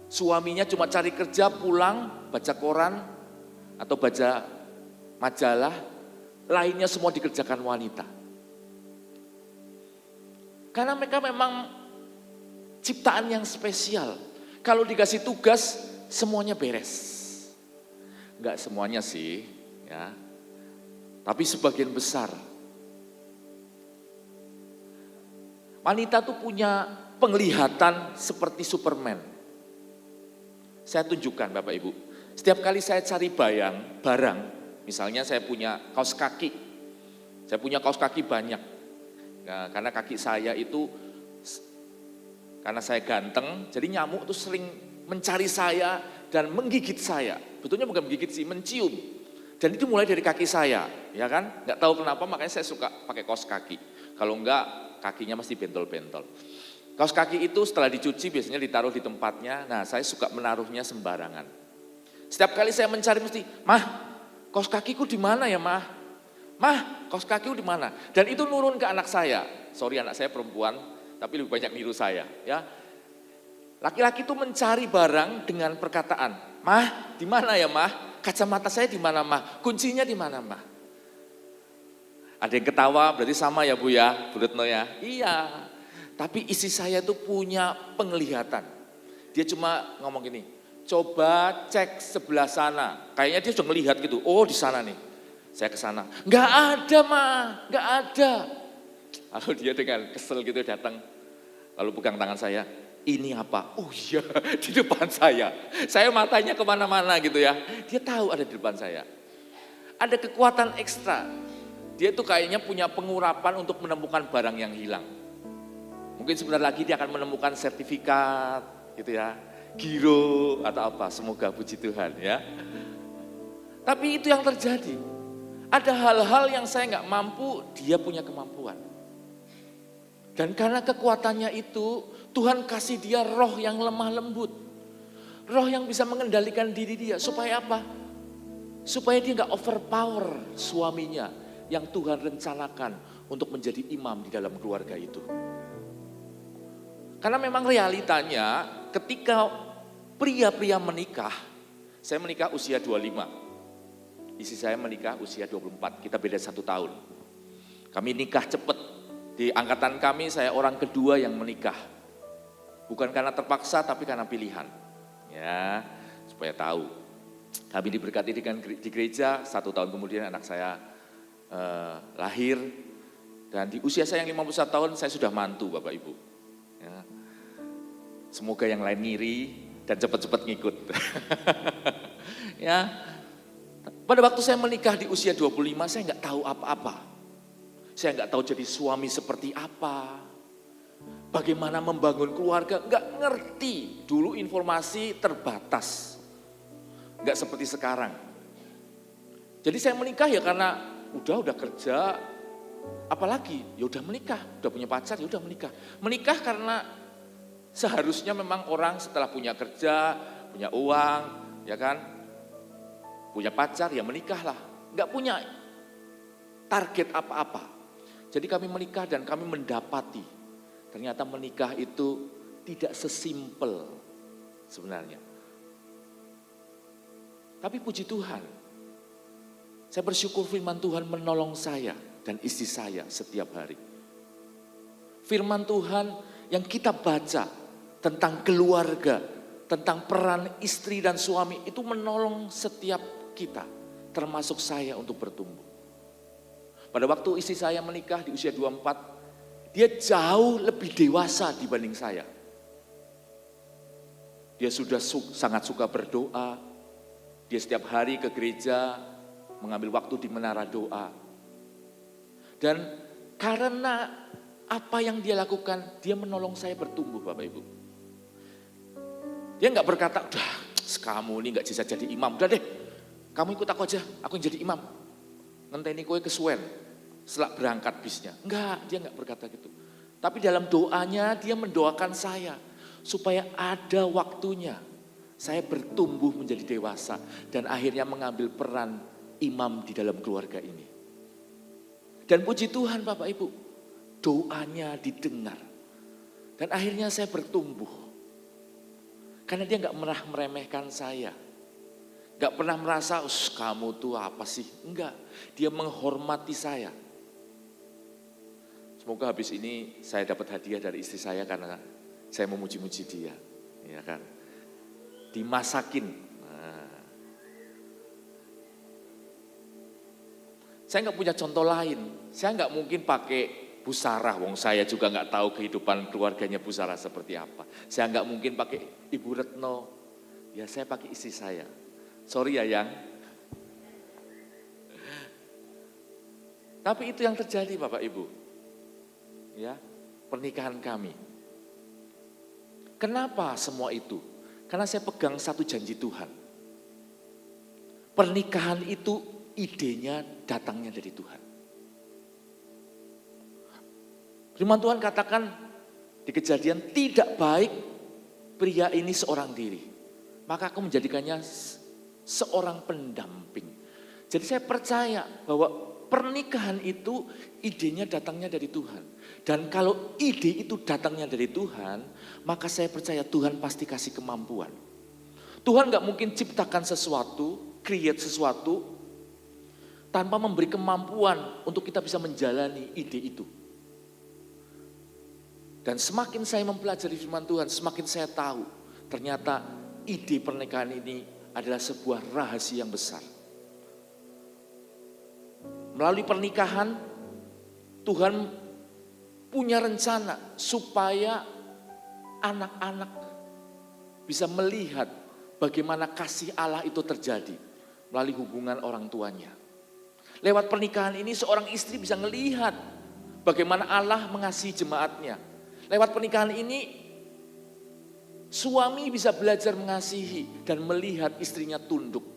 Suaminya cuma cari kerja, pulang, baca koran atau baca majalah, lainnya semua dikerjakan wanita. Karena mereka memang ciptaan yang spesial. Kalau dikasih tugas, semuanya beres. Enggak semuanya sih, ya. Tapi sebagian besar. Wanita tuh punya penglihatan seperti Superman. Saya tunjukkan Bapak Ibu, setiap kali saya cari barang, misalnya saya punya kaos kaki. Saya punya kaos kaki banyak. Nah, karena kaki saya itu, karena saya ganteng, jadi nyamuk itu sering mencari saya dan menggigit saya. Betulnya bukan menggigit sih, mencium. Dan itu mulai dari kaki saya, ya kan? Nggak tahu kenapa makanya saya suka pakai kaos kaki. Kalau enggak, kakinya mesti bentol-bentol. Kaos kaki itu setelah dicuci biasanya ditaruh di tempatnya. Nah, saya suka menaruhnya sembarangan. Setiap kali saya mencari mesti, "Mah, kaos kakiku di mana ya, Mah? Mah, kaos kakiku di mana?" Dan itu nurun ke anak saya. Sorry, anak saya perempuan, tapi lebih banyak niru saya, ya. Laki-laki itu mencari barang dengan perkataan, "Mah, di mana ya, Mah? Kacamata saya di mana, Mah? Kuncinya di mana, Mah?" Ada yang ketawa, berarti sama ya Bu ya, Bu Retno ya? Iya. Tapi isi saya itu punya penglihatan. Dia cuma ngomong gini, "Coba cek sebelah sana." Kayaknya dia sudah ngelihat gitu, oh di sana nih. Saya ke sana, "Nggak ada Mah, nggak ada." Lalu dia dengan kesel gitu datang, lalu pegang tangan saya, "Ini apa?" "Oh iya, di depan saya." Saya matanya kemana-mana gitu ya. Dia tahu ada di depan saya. Ada kekuatan ekstra. Dia tuh kayaknya punya pengurapan untuk menemukan barang yang hilang. Mungkin sebentar lagi dia akan menemukan sertifikat gitu ya, giro atau apa, semoga puji Tuhan ya. Tapi itu yang terjadi. Ada hal-hal yang saya nggak mampu, dia punya kemampuan. Dan karena kekuatannya itu, Tuhan kasih dia roh yang lemah lembut. Roh yang bisa mengendalikan diri dia, supaya apa? Supaya dia nggak overpower suaminya yang Tuhan rencanakan untuk menjadi imam di dalam keluarga itu. Karena memang realitanya ketika pria-pria menikah, saya menikah usia 25, istri saya menikah usia 24, kita beda 1 tahun. Kami nikah cepat, di angkatan kami saya orang kedua yang menikah. Bukan karena terpaksa tapi karena pilihan. Ya, supaya tahu. Kami diberkati di gereja, 1 tahun kemudian anak saya lahir. Dan di usia saya yang 51 tahun saya sudah mantu Bapak Ibu. Ya. Semoga yang lain ngiri dan cepat-cepat ngikut. Ya. Pada waktu saya menikah di usia 25 saya nggak tahu apa-apa. Saya nggak tahu jadi suami seperti apa. Bagaimana membangun keluarga, nggak ngerti. Dulu informasi terbatas. Nggak seperti sekarang. Jadi saya menikah ya karena udah kerja. Apalagi ya udah menikah, udah punya pacar ya udah menikah. Menikah karena seharusnya memang orang setelah punya kerja, punya uang, ya kan, punya pacar ya menikahlah. Nggak punya target apa-apa. Jadi kami menikah dan kami mendapati ternyata menikah itu tidak sesimpel sebenarnya. Tapi puji Tuhan, saya bersyukur firman Tuhan menolong saya dan istri saya setiap hari. Firman Tuhan yang kita baca tentang keluarga, tentang peran istri dan suami itu menolong setiap kita, termasuk saya untuk bertumbuh. Pada waktu istri saya menikah di usia 24, dia jauh lebih dewasa dibanding saya. Dia sudah sangat suka berdoa, dia setiap hari ke gereja, mengambil waktu di menara doa. Dan karena apa yang dia lakukan, dia menolong saya bertumbuh Bapak Ibu. Dia nggak berkata, udah kamu ini nggak bisa jadi imam, udah deh kamu ikut aku aja, aku yang jadi imam. Ngenteni kowe kesuwen, setelah berangkat bisnya. Enggak, dia nggak berkata gitu. Tapi dalam doanya dia mendoakan saya, supaya ada waktunya saya bertumbuh menjadi dewasa dan akhirnya mengambil peran imam di dalam keluarga ini. Dan puji Tuhan Bapak Ibu, doanya didengar. Dan akhirnya saya bertumbuh. Karena dia gak pernah meremehkan saya. Gak pernah merasa, kamu tuh apa sih? Enggak, dia menghormati saya. Semoga habis ini saya dapat hadiah dari istri saya karena saya memuji-muji dia. Ya kan? Dimasakin. Nah. Saya gak punya contoh lain. Saya gak mungkin pakai Bu Sarah, wong saya juga nggak tahu kehidupan keluarganya Bu Sarah seperti apa. Saya nggak mungkin pakai Ibu Retno, ya saya pakai istri saya. Sorry ya Yang. Tapi itu yang terjadi Bapak Ibu, ya pernikahan kami. Kenapa semua itu? Karena saya pegang satu janji Tuhan. Pernikahan itu idenya datangnya dari Tuhan. Firman Tuhan katakan di Kejadian, tidak baik pria ini seorang diri. Maka aku menjadikannya seorang pendamping. Jadi saya percaya bahwa pernikahan itu idenya datangnya dari Tuhan. Dan kalau ide itu datangnya dari Tuhan, maka saya percaya Tuhan pasti kasih kemampuan. Tuhan gak mungkin ciptakan sesuatu, create sesuatu, tanpa memberi kemampuan untuk kita bisa menjalani ide itu. Dan semakin saya mempelajari firman Tuhan, semakin saya tahu ternyata ide pernikahan ini adalah sebuah rahasia yang besar. Melalui pernikahan, Tuhan punya rencana supaya anak-anak bisa melihat bagaimana kasih Allah itu terjadi melalui hubungan orang tuanya. Lewat pernikahan ini seorang istri bisa melihat bagaimana Allah mengasihi jemaatnya. Lewat pernikahan ini, suami bisa belajar mengasihi dan melihat istrinya tunduk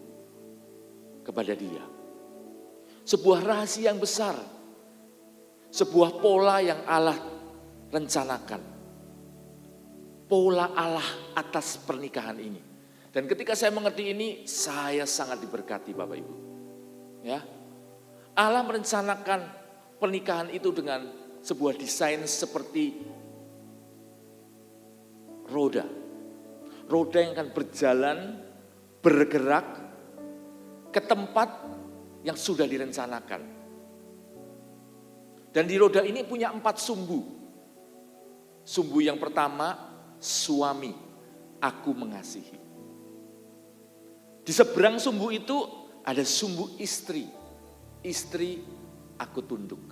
kepada dia. Sebuah rahasia yang besar, sebuah pola yang Allah rencanakan. Pola Allah atas pernikahan ini. Dan ketika saya mengerti ini, saya sangat diberkati Bapak Ibu. Ya, Allah merencanakan pernikahan itu dengan sebuah desain seperti roda yang akan berjalan, bergerak ke tempat yang sudah direncanakan. Dan di roda ini punya 4 sumbu. Sumbu yang pertama, suami, aku mengasihi. Di seberang sumbu itu ada sumbu istri, istri aku tunduk.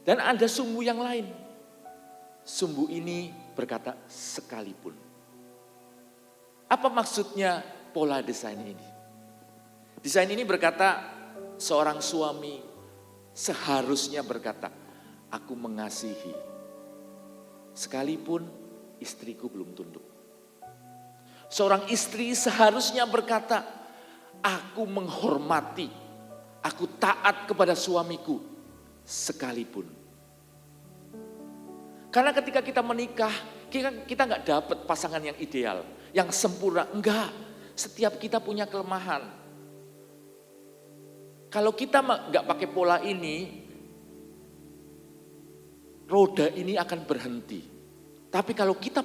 Dan ada sumbu yang lain. Sumbu ini berkata sekalipun. Apa maksudnya pola desain ini? Desain ini berkata seorang suami seharusnya berkata, aku mengasihi sekalipun istriku belum tunduk. Seorang istri seharusnya berkata, aku menghormati, aku taat kepada suamiku sekalipun. Karena ketika kita menikah, kita nggak dapat pasangan yang ideal, yang sempurna. Enggak, setiap kita punya kelemahan. Kalau kita nggak pakai pola ini, roda ini akan berhenti. Tapi kalau kita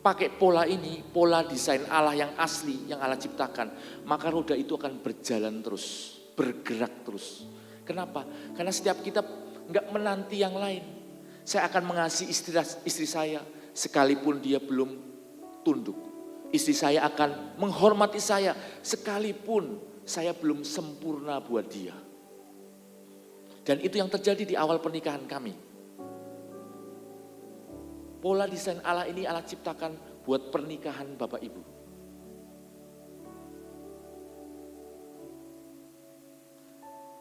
pakai pola ini, pola desain Allah yang asli, yang Allah ciptakan, maka roda itu akan berjalan terus, bergerak terus. Kenapa? Karena setiap kita nggak menanti yang lain. Saya akan mengasihi istri saya sekalipun dia belum tunduk. Istri saya akan menghormati saya sekalipun saya belum sempurna buat dia. Dan itu yang terjadi di awal pernikahan kami. Pola desain Allah ini Allah ciptakan buat pernikahan Bapak Ibu.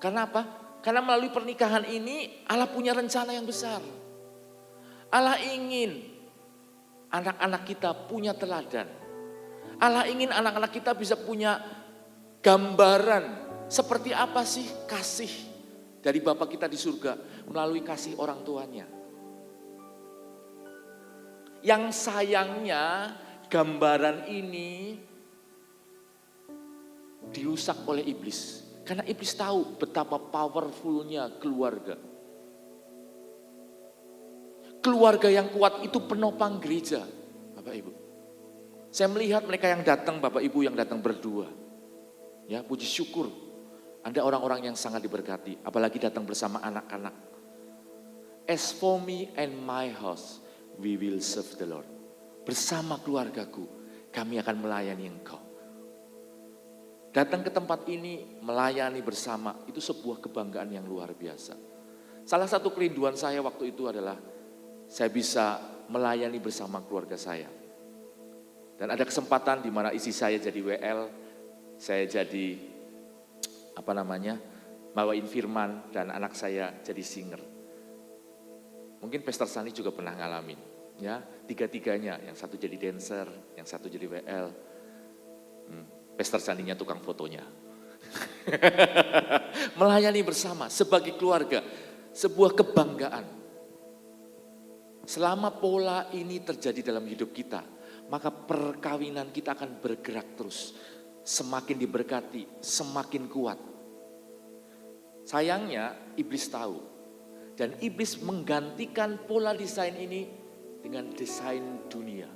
Karena apa? Karena melalui pernikahan ini Allah punya rencana yang besar. Allah ingin anak-anak kita punya teladan. Allah ingin anak-anak kita bisa punya gambaran seperti apa sih kasih dari Bapa kita di surga melalui kasih orang tuanya. Yang sayangnya gambaran ini dirusak oleh iblis. Karena iblis tahu betapa powerfulnya keluarga. Keluarga yang kuat itu penopang gereja, Bapak Ibu. Saya melihat mereka yang datang, Bapak Ibu yang datang berdua. Ya, puji syukur. Ada orang-orang yang sangat diberkati, apalagi datang bersama anak-anak. As for me and my house, we will serve the Lord. Bersama keluargaku, kami akan melayani Engkau. Datang ke tempat ini, melayani bersama, itu sebuah kebanggaan yang luar biasa. Salah satu kerinduan saya waktu itu adalah, saya bisa melayani bersama keluarga saya. Dan ada kesempatan di mana istri saya jadi WL, saya jadi bawain firman, dan anak saya jadi singer. Mungkin Pastor Sani juga pernah ngalamin, ya, tiga-tiganya, yang satu jadi dancer, yang satu jadi WL. Pastor Saninya tukang fotonya. Melayani bersama sebagai keluarga, sebuah kebanggaan. Selama pola ini terjadi dalam hidup kita, maka perkawinan kita akan bergerak terus. Semakin diberkati, semakin kuat. Sayangnya iblis tahu. Dan iblis menggantikan pola desain ini dengan desain dunia.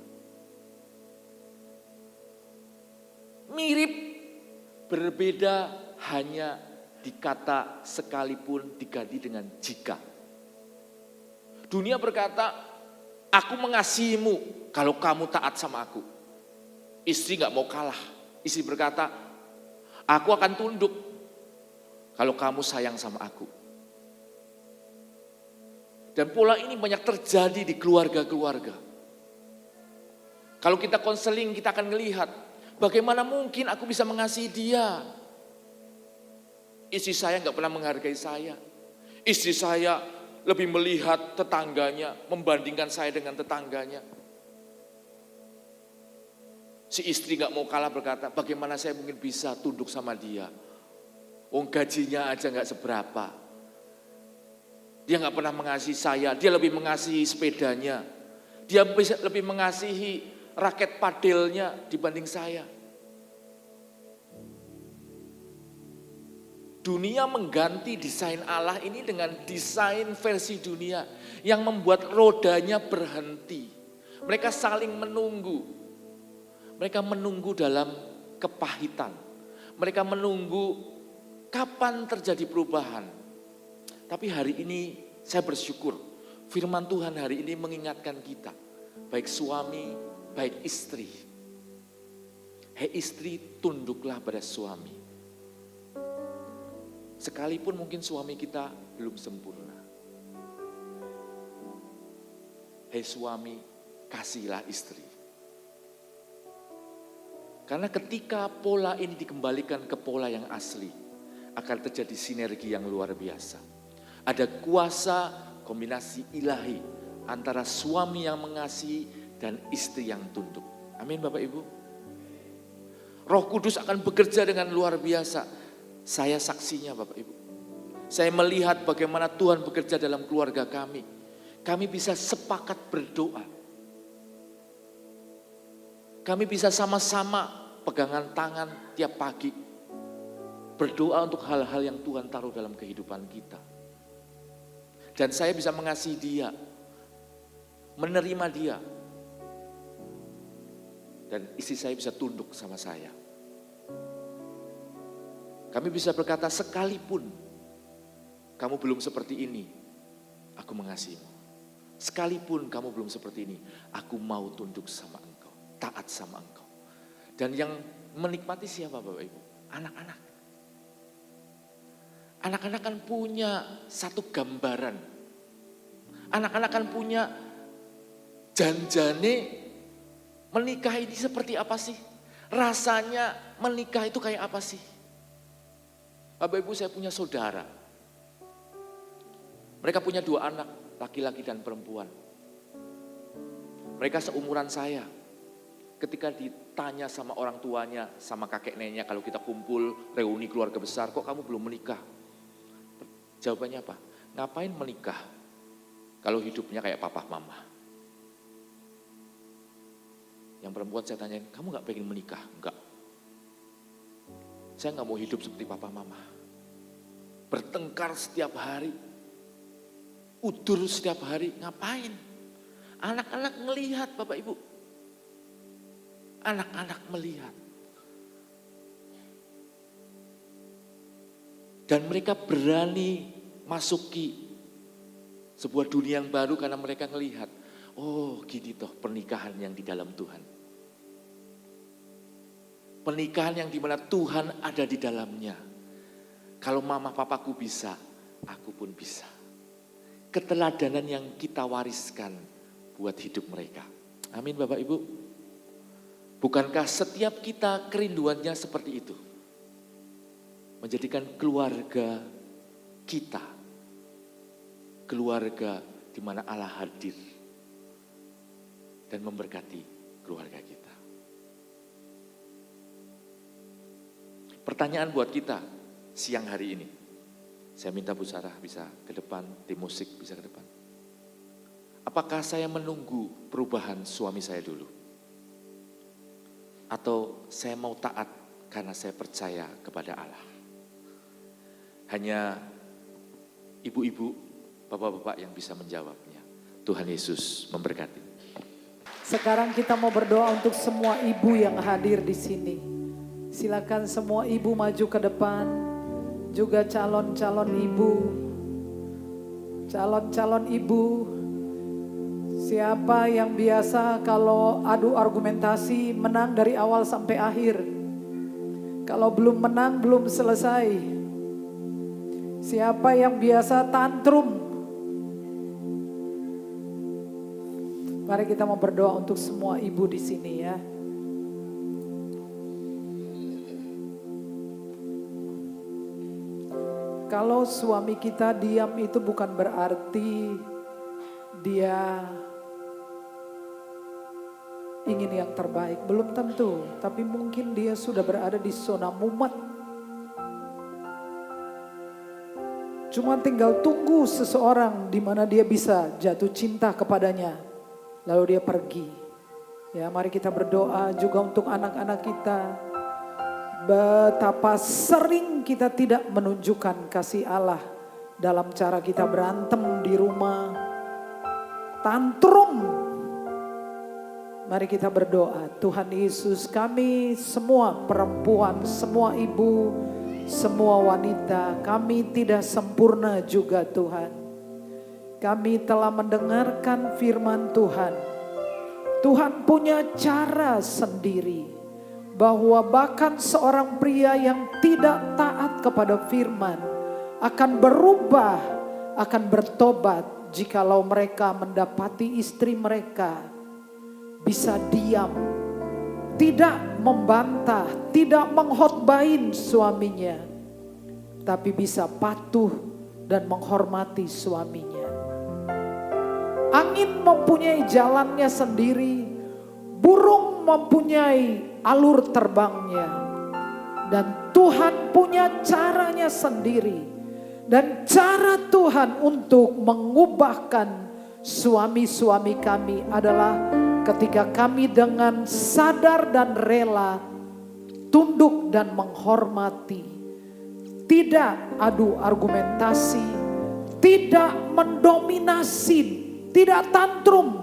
Mirip, berbeda hanya di kata sekalipun diganti dengan jika. Dunia berkata, aku mengasihimu kalau kamu taat sama aku. Istri gak mau kalah. Istri berkata, aku akan tunduk kalau kamu sayang sama aku. Dan pola ini banyak terjadi di keluarga-keluarga. Kalau kita konseling, kita akan melihat bagaimana mungkin aku bisa mengasihi dia. Istri saya gak pernah menghargai saya. Istri saya lebih melihat tetangganya, membandingkan saya dengan tetangganya. Si istri gak mau kalah berkata, bagaimana saya mungkin bisa tunduk sama dia. Gajinya aja gak seberapa. Dia gak pernah mengasihi saya, dia lebih mengasihi sepedanya. Dia lebih mengasihi raket padelnya dibanding saya. Dunia mengganti desain Allah ini dengan desain versi dunia yang membuat rodanya berhenti. Mereka saling menunggu. Mereka menunggu dalam kepahitan. Mereka menunggu kapan terjadi perubahan. Tapi hari ini saya bersyukur firman Tuhan hari ini mengingatkan kita. Baik suami, baik istri. Hei istri, tunduklah pada suami. Sekalipun mungkin suami kita belum sempurna. Hei suami, kasihilah istri. Karena ketika pola ini dikembalikan ke pola yang asli, akan terjadi sinergi yang luar biasa. Ada kuasa kombinasi ilahi antara suami yang mengasihi dan istri yang tunduk. Amin Bapak Ibu. Roh Kudus akan bekerja dengan luar biasa. Saya saksinya Bapak Ibu. Saya melihat bagaimana Tuhan bekerja dalam keluarga kami. Kami bisa sepakat berdoa. Kami bisa sama-sama pegangan tangan tiap pagi. Berdoa untuk hal-hal yang Tuhan taruh dalam kehidupan kita. Dan saya bisa mengasihi dia. Menerima dia. dan istri saya bisa tunduk sama saya. Kami bisa berkata, sekalipun kamu belum seperti ini, aku mengasihimu. Sekalipun kamu belum seperti ini, aku mau tunduk sama engkau, taat sama engkau. Dan yang menikmati siapa Bapak Ibu? Anak-anak. Anak-anak kan punya satu gambaran. Anak-anak kan punya janjane menikah ini seperti apa sih? Rasanya menikah itu kayak apa sih? Bapak Ibu, saya punya saudara. Mereka punya 2 anak, laki-laki dan perempuan. Mereka seumuran saya. Ketika ditanya sama orang tuanya, sama kakek neneknya, kalau kita kumpul reuni keluarga besar, kok kamu belum menikah? Jawabannya apa? Ngapain menikah kalau hidupnya kayak papa mama? Yang perempuan saya tanyain, kamu gak pengen menikah? Enggak. Saya gak mau hidup seperti papa mama. Bertengkar setiap hari. Udur setiap hari, ngapain? Anak-anak ngelihat Bapak Ibu. Anak-anak melihat. Dan mereka berani masuki sebuah dunia yang baru karena mereka ngelihat. Oh gini toh pernikahan yang di dalam Tuhan. Pernikahan yang dimana Tuhan ada di dalamnya. Kalau mama papaku bisa, aku pun bisa. Keteladanan yang kita wariskan buat hidup mereka. Amin Bapak Ibu. Bukankah setiap kita kerinduannya seperti itu? Menjadikan keluarga kita, keluarga di mana Allah hadir dan memberkati keluarga kita. Pertanyaan buat kita siang hari ini. Saya minta Bu Sarah bisa ke depan, tim musik bisa ke depan. Apakah saya menunggu perubahan suami saya dulu? Atau saya mau taat karena saya percaya kepada Allah? Hanya ibu-ibu, bapak-bapak yang bisa menjawabnya. Tuhan Yesus memberkati. Sekarang kita mau berdoa untuk semua ibu yang hadir di sini. Silakan semua ibu maju ke depan. Juga calon-calon ibu. Calon-calon ibu. Siapa yang biasa kalau adu argumentasi menang dari awal sampai akhir. Kalau belum menang belum selesai. Siapa yang biasa tantrum? Mari kita mau berdoa untuk semua ibu di sini ya. Kalau suami kita diam itu bukan berarti dia ingin yang terbaik. Belum tentu, tapi mungkin dia sudah berada di zona mumet. Cuma tinggal tunggu seseorang di mana dia bisa jatuh cinta kepadanya. Lalu dia pergi. Ya, mari kita berdoa juga untuk anak-anak kita. Betapa sering kita tidak menunjukkan kasih Allah dalam cara kita berantem di rumah. Tantrum. Mari kita berdoa. Tuhan Yesus, kami semua perempuan, semua ibu, semua wanita, kami tidak sempurna juga Tuhan. Kami telah mendengarkan firman Tuhan. Tuhan punya cara sendiri. Bahwa bahkan seorang pria yang tidak taat kepada firman akan berubah, akan bertobat jikalau mereka mendapati istri mereka bisa diam, tidak membantah, tidak menghotbain suaminya, tapi bisa patuh dan menghormati suaminya. Angin mempunyai jalannya sendiri, burung mempunyai alur terbangnya, dan Tuhan punya caranya sendiri. Dan cara Tuhan untuk mengubahkan suami-suami kami adalah ketika kami dengan sadar dan rela tunduk dan menghormati, tidak adu argumentasi, tidak mendominasi, tidak tantrum,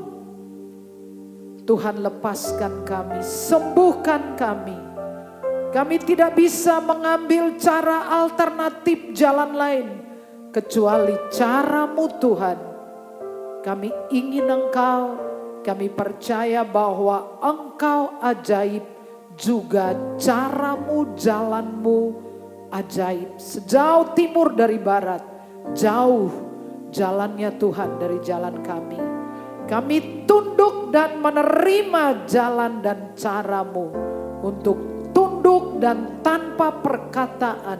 Tuhan lepaskan kami, sembuhkan kami. Kami tidak bisa mengambil cara alternatif jalan lain kecuali cara-Mu Tuhan. Kami ingin Engkau, kami percaya bahwa Engkau ajaib, juga cara-Mu, jalan-Mu ajaib. Sejauh timur dari barat, jauh jalannya Tuhan dari jalan kami. Kami tunduk dan menerima jalan dan cara-Mu untuk tunduk dan tanpa perkataan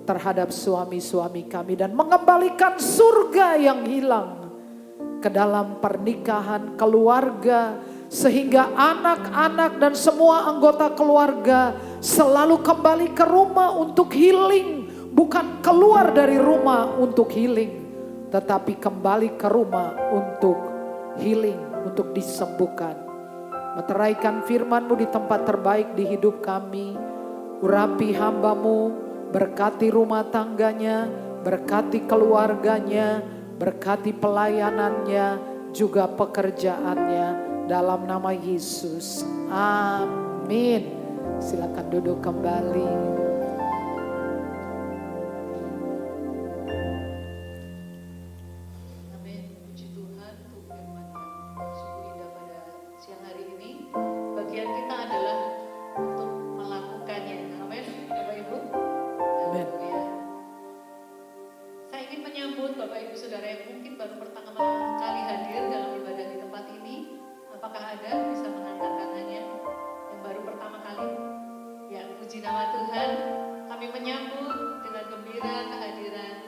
terhadap suami-suami kami dan mengembalikan surga yang hilang ke dalam pernikahan keluarga, sehingga anak-anak dan semua anggota keluarga selalu kembali ke rumah untuk healing, bukan keluar dari rumah untuk healing, tetapi kembali ke rumah untuk healing, untuk disembuhkan. Meteraikan firman-Mu di tempat terbaik di hidup kami. Urapi hamba-Mu, berkati rumah tangganya, berkati keluarganya, berkati pelayanannya, juga pekerjaannya. Dalam nama Yesus, amin. Silakan duduk kembali. Amin. Puji Tuhan untuk firman yang sungguh indah pada siang hari ini. Bagian kita adalah untuk melakukannya. Amin. Bapak Ibu. Amin. Haleluya. Saya ingin menyambut Bapak Ibu Saudara yang mungkin baru pertama kali hadir dalam ibadah di tempat ini. Apakah ada bisa mengangkat tangannya yang baru pertama kali? Ya, puji nama Tuhan. Kami menyambut dengan gembira kehadiran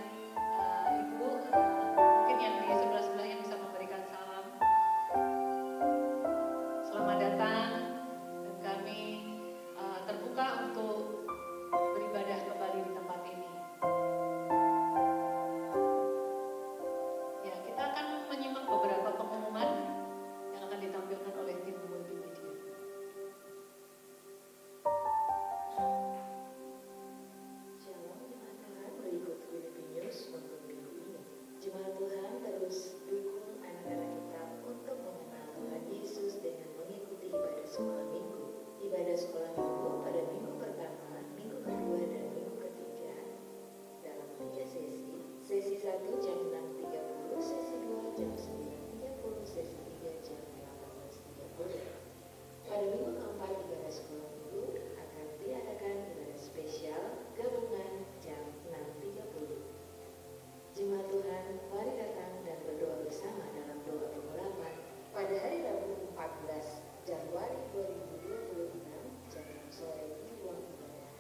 Ibu. Mungkin yang di sebelah-sebelah yang bisa memberikan salam. Selamat datang, dan kami terbuka untuk beribadah kembali di tempat ini. Ya, kita akan menyimak beberapa pengumuman yang akan ditampilkan oleh tim multimedia. Shalom jemaat Tuhan, berikut Filipi News untuk minggu ini. Jemaat Tuhan terus dukung anak-anak kita untuk mengenal Tuhan Yesus dengan mengikuti ibadah sekolah minggu. Ibadah sekolah minggu pada minggu pertama, minggu kedua, dan minggu ketiga dalam 3 sesi. Sesi 1 jam 6.30, sesi 2 jam 9.30, sesi 3 jam 18.30. Pada minggu keempat ibadah sekolah minggu akan diadakan ibadah spesial gabungan jam 6.30. Jemaat Tuhan, mari datang dan berdoa bersama dalam doa pengurapan pada hari Rabu 14 Januari 2026 jam 6 sore di ruang ibadah.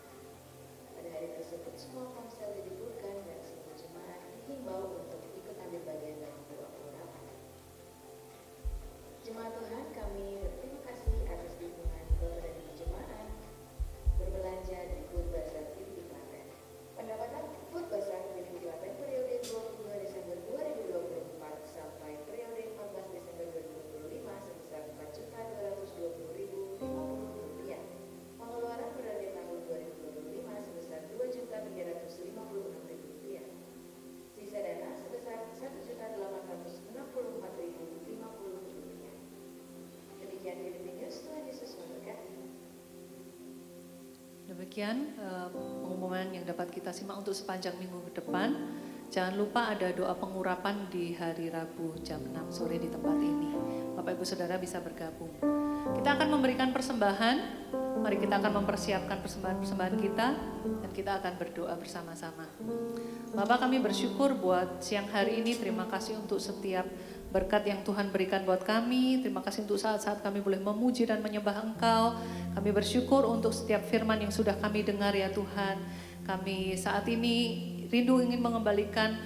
Pada hari tersebut semua ponsel diliburkan dan semua jemaat dihimbau untuk ikut ambil bagian dalam doa pengurapan. Jemaat Tuhan, kami berterima kasih atas dukungan Bapak dan Ibu jemaat berbelanja di Food Bazar Filipi Klaten. Pendapatan Food Bazar Filipi Klaten periode 22 Desember 2024 sampai periode 14 Desember 2025 sebesar Rp4.220.050. Pengeluaran periode tahun 2025 sebesar Rp2.356.000. Sisa dana sebesar Rp1.864.050. Demikian Filipi News, Tuhan Yesus memberkati. Demikian pengumuman yang dapat kita simak untuk sepanjang minggu ke depan. Jangan lupa ada doa pengurapan di hari Rabu jam 6 sore di tempat ini. Bapak Ibu Saudara bisa bergabung. Kita akan memberikan persembahan. Mari kita akan mempersiapkan persembahan-persembahan kita dan kita akan berdoa bersama-sama. Bapak, kami bersyukur buat siang hari ini. Terima kasih untuk setiap berkat yang Tuhan berikan buat kami. Terima kasih untuk saat-saat kami boleh memuji dan menyembah Engkau. Kami bersyukur untuk setiap firman yang sudah kami dengar ya Tuhan. Kami saat ini rindu ingin mengembalikan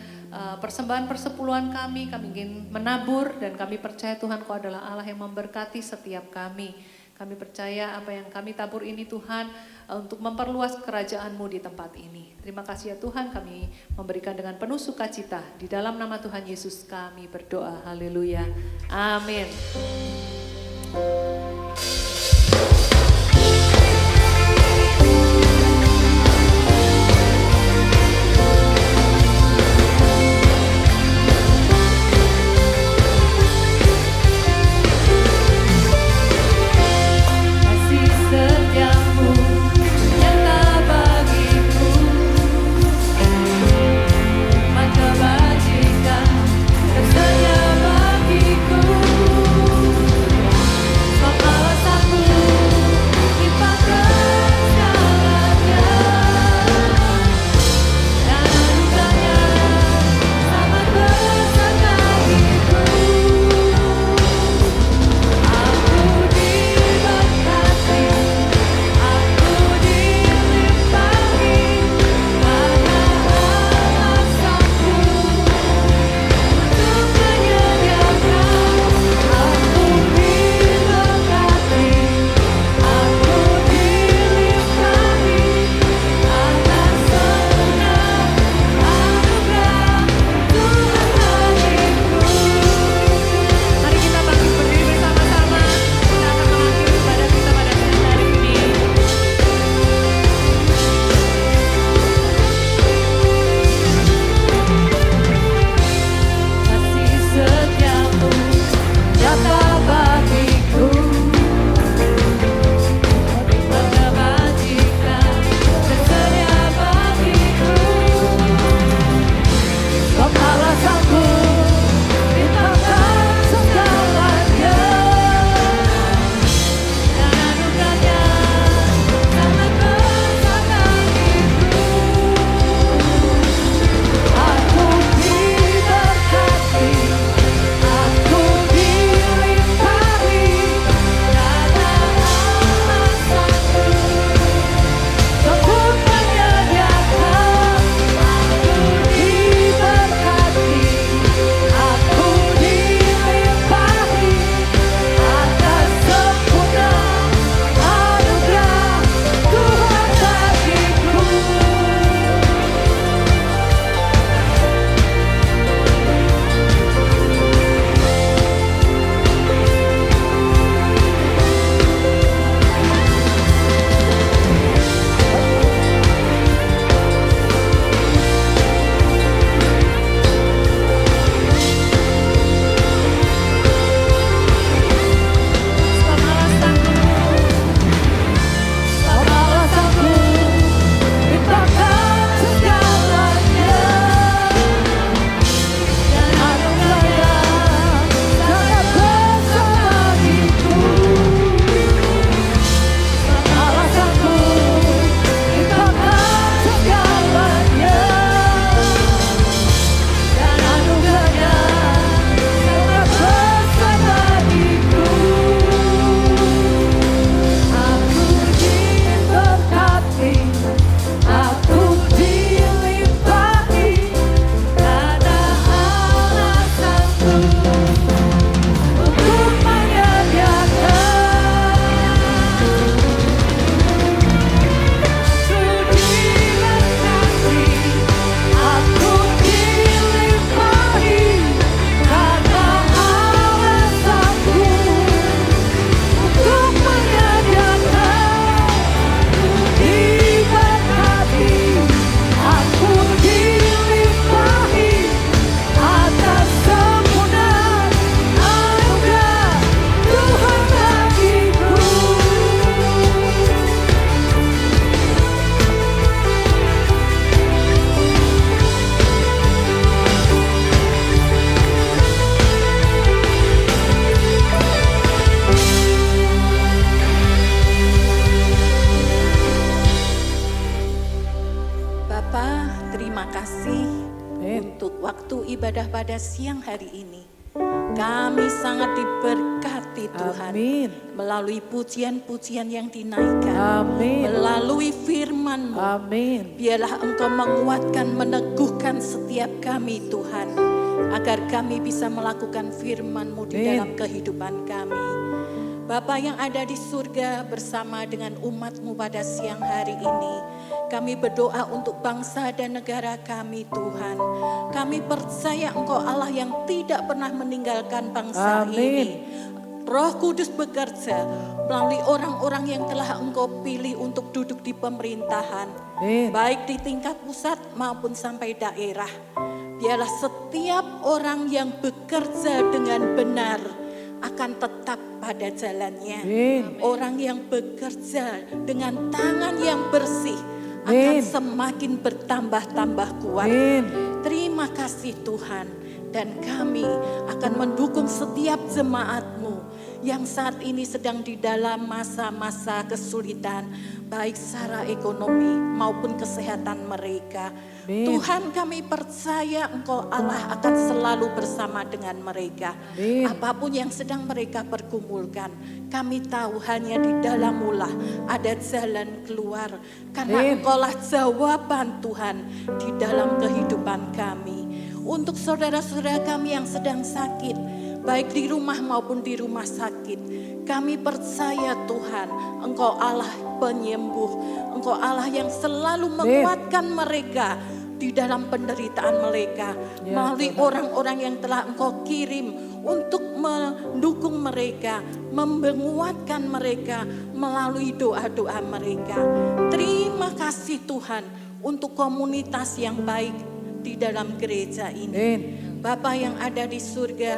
persembahan persepuluhan kami. Kami ingin menabur dan kami percaya Tuhan Kau adalah Allah yang memberkati setiap kami. Kami percaya apa yang kami tabur ini Tuhan untuk memperluas kerajaan-Mu di tempat ini. Terima kasih ya Tuhan, kami memberikan dengan penuh sukacita. Di dalam nama Tuhan Yesus kami berdoa. Haleluya. Amin. waktu ibadah pada siang hari ini. Kami sangat diberkati Tuhan. Amin. Melalui pujian-pujian yang dinaikkan. Amin. Melalui firman-Mu. Amin. Biarlah Engkau menguatkan, meneguhkan setiap kami Tuhan. Agar kami bisa melakukan firman-Mu di Amin. dalam kehidupan kami. Bapa yang ada di surga bersama dengan umat-Mu pada siang hari ini. Kami berdoa untuk bangsa dan negara kami Tuhan. Kami percaya Engkau Allah yang tidak pernah meninggalkan bangsa Amin. ini. Roh Kudus bekerja melalui orang-orang yang telah Engkau pilih untuk duduk di pemerintahan. Amin. Baik di tingkat pusat maupun sampai daerah. Biarlah setiap orang yang bekerja dengan benar akan tetap pada jalannya. Amin. Orang yang bekerja dengan tangan yang bersih akan Amin. semakin bertambah-tambah kuat. Amin. Terima kasih Tuhan. Dan kami akan mendukung setiap jemaat-Mu yang saat ini sedang di dalam masa-masa kesulitan, baik secara ekonomi maupun kesehatan mereka. Amin. Tuhan, kami percaya Engkau Allah akan selalu bersama dengan mereka. Amin. Apapun yang sedang mereka pergumulkan, kami tahu hanya di dalam-Mu lah ada jalan keluar. Karena Amin. Engkaulah jawaban Tuhan di dalam kehidupan kami. Untuk saudara-saudara kami yang sedang sakit, baik di rumah maupun di rumah sakit, kami percaya Tuhan, Engkau Allah penyembuh, Engkau Allah yang selalu menguatkan mereka di dalam penderitaan mereka, Ya, melalui Tuhan. orang-orang yang telah Engkau kirim untuk mendukung mereka, menguatkan mereka melalui doa-doa mereka. Terima kasih Tuhan untuk komunitas yang baik di dalam gereja ini. Amin. Bapa yang ada di surga,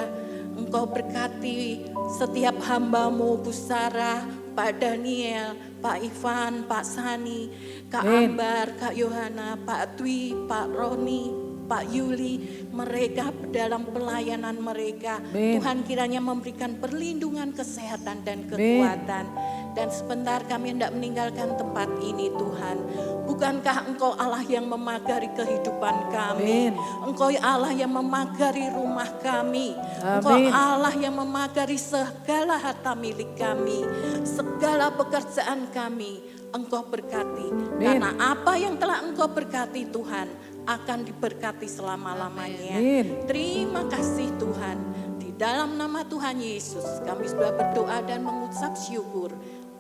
Engkau berkati setiap hamba-Mu, Bu Sarah, Pak Daniel, Pak Ivan, Pak Sani, Kak Amin. Ambar, Kak Yohana, Pak Dwi, Pak Roni, Pak Yuli, mereka dalam pelayanan mereka. Amin. Tuhan kiranya memberikan perlindungan, kesehatan dan kekuatan. Dan sebentar kami hendak meninggalkan tempat ini Tuhan. Bukankah Engkau Allah yang memagari kehidupan kami? Amin. Engkau Allah yang memagari rumah kami. Engkau Amin. Allah yang memagari segala harta milik kami. Segala pekerjaan kami Engkau berkati. Amin. Karena apa yang telah Engkau berkati Tuhan akan diberkati selama-lamanya. Amin. Terima kasih Tuhan. Di dalam nama Tuhan Yesus kami sudah berdoa dan mengucap syukur.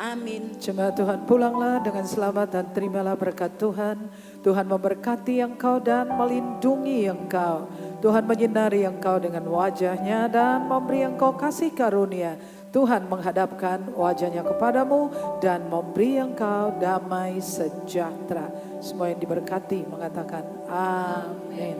Amin. Jemaat Tuhan, pulanglah dengan selamat dan terimalah berkat Tuhan. Tuhan memberkati engkau dan melindungi engkau. Tuhan menyinari engkau dengan wajahnya dan memberi engkau kasih karunia. Tuhan menghadapkan wajahnya kepadamu dan memberi engkau damai sejahtera. Semua yang diberkati mengatakan amin.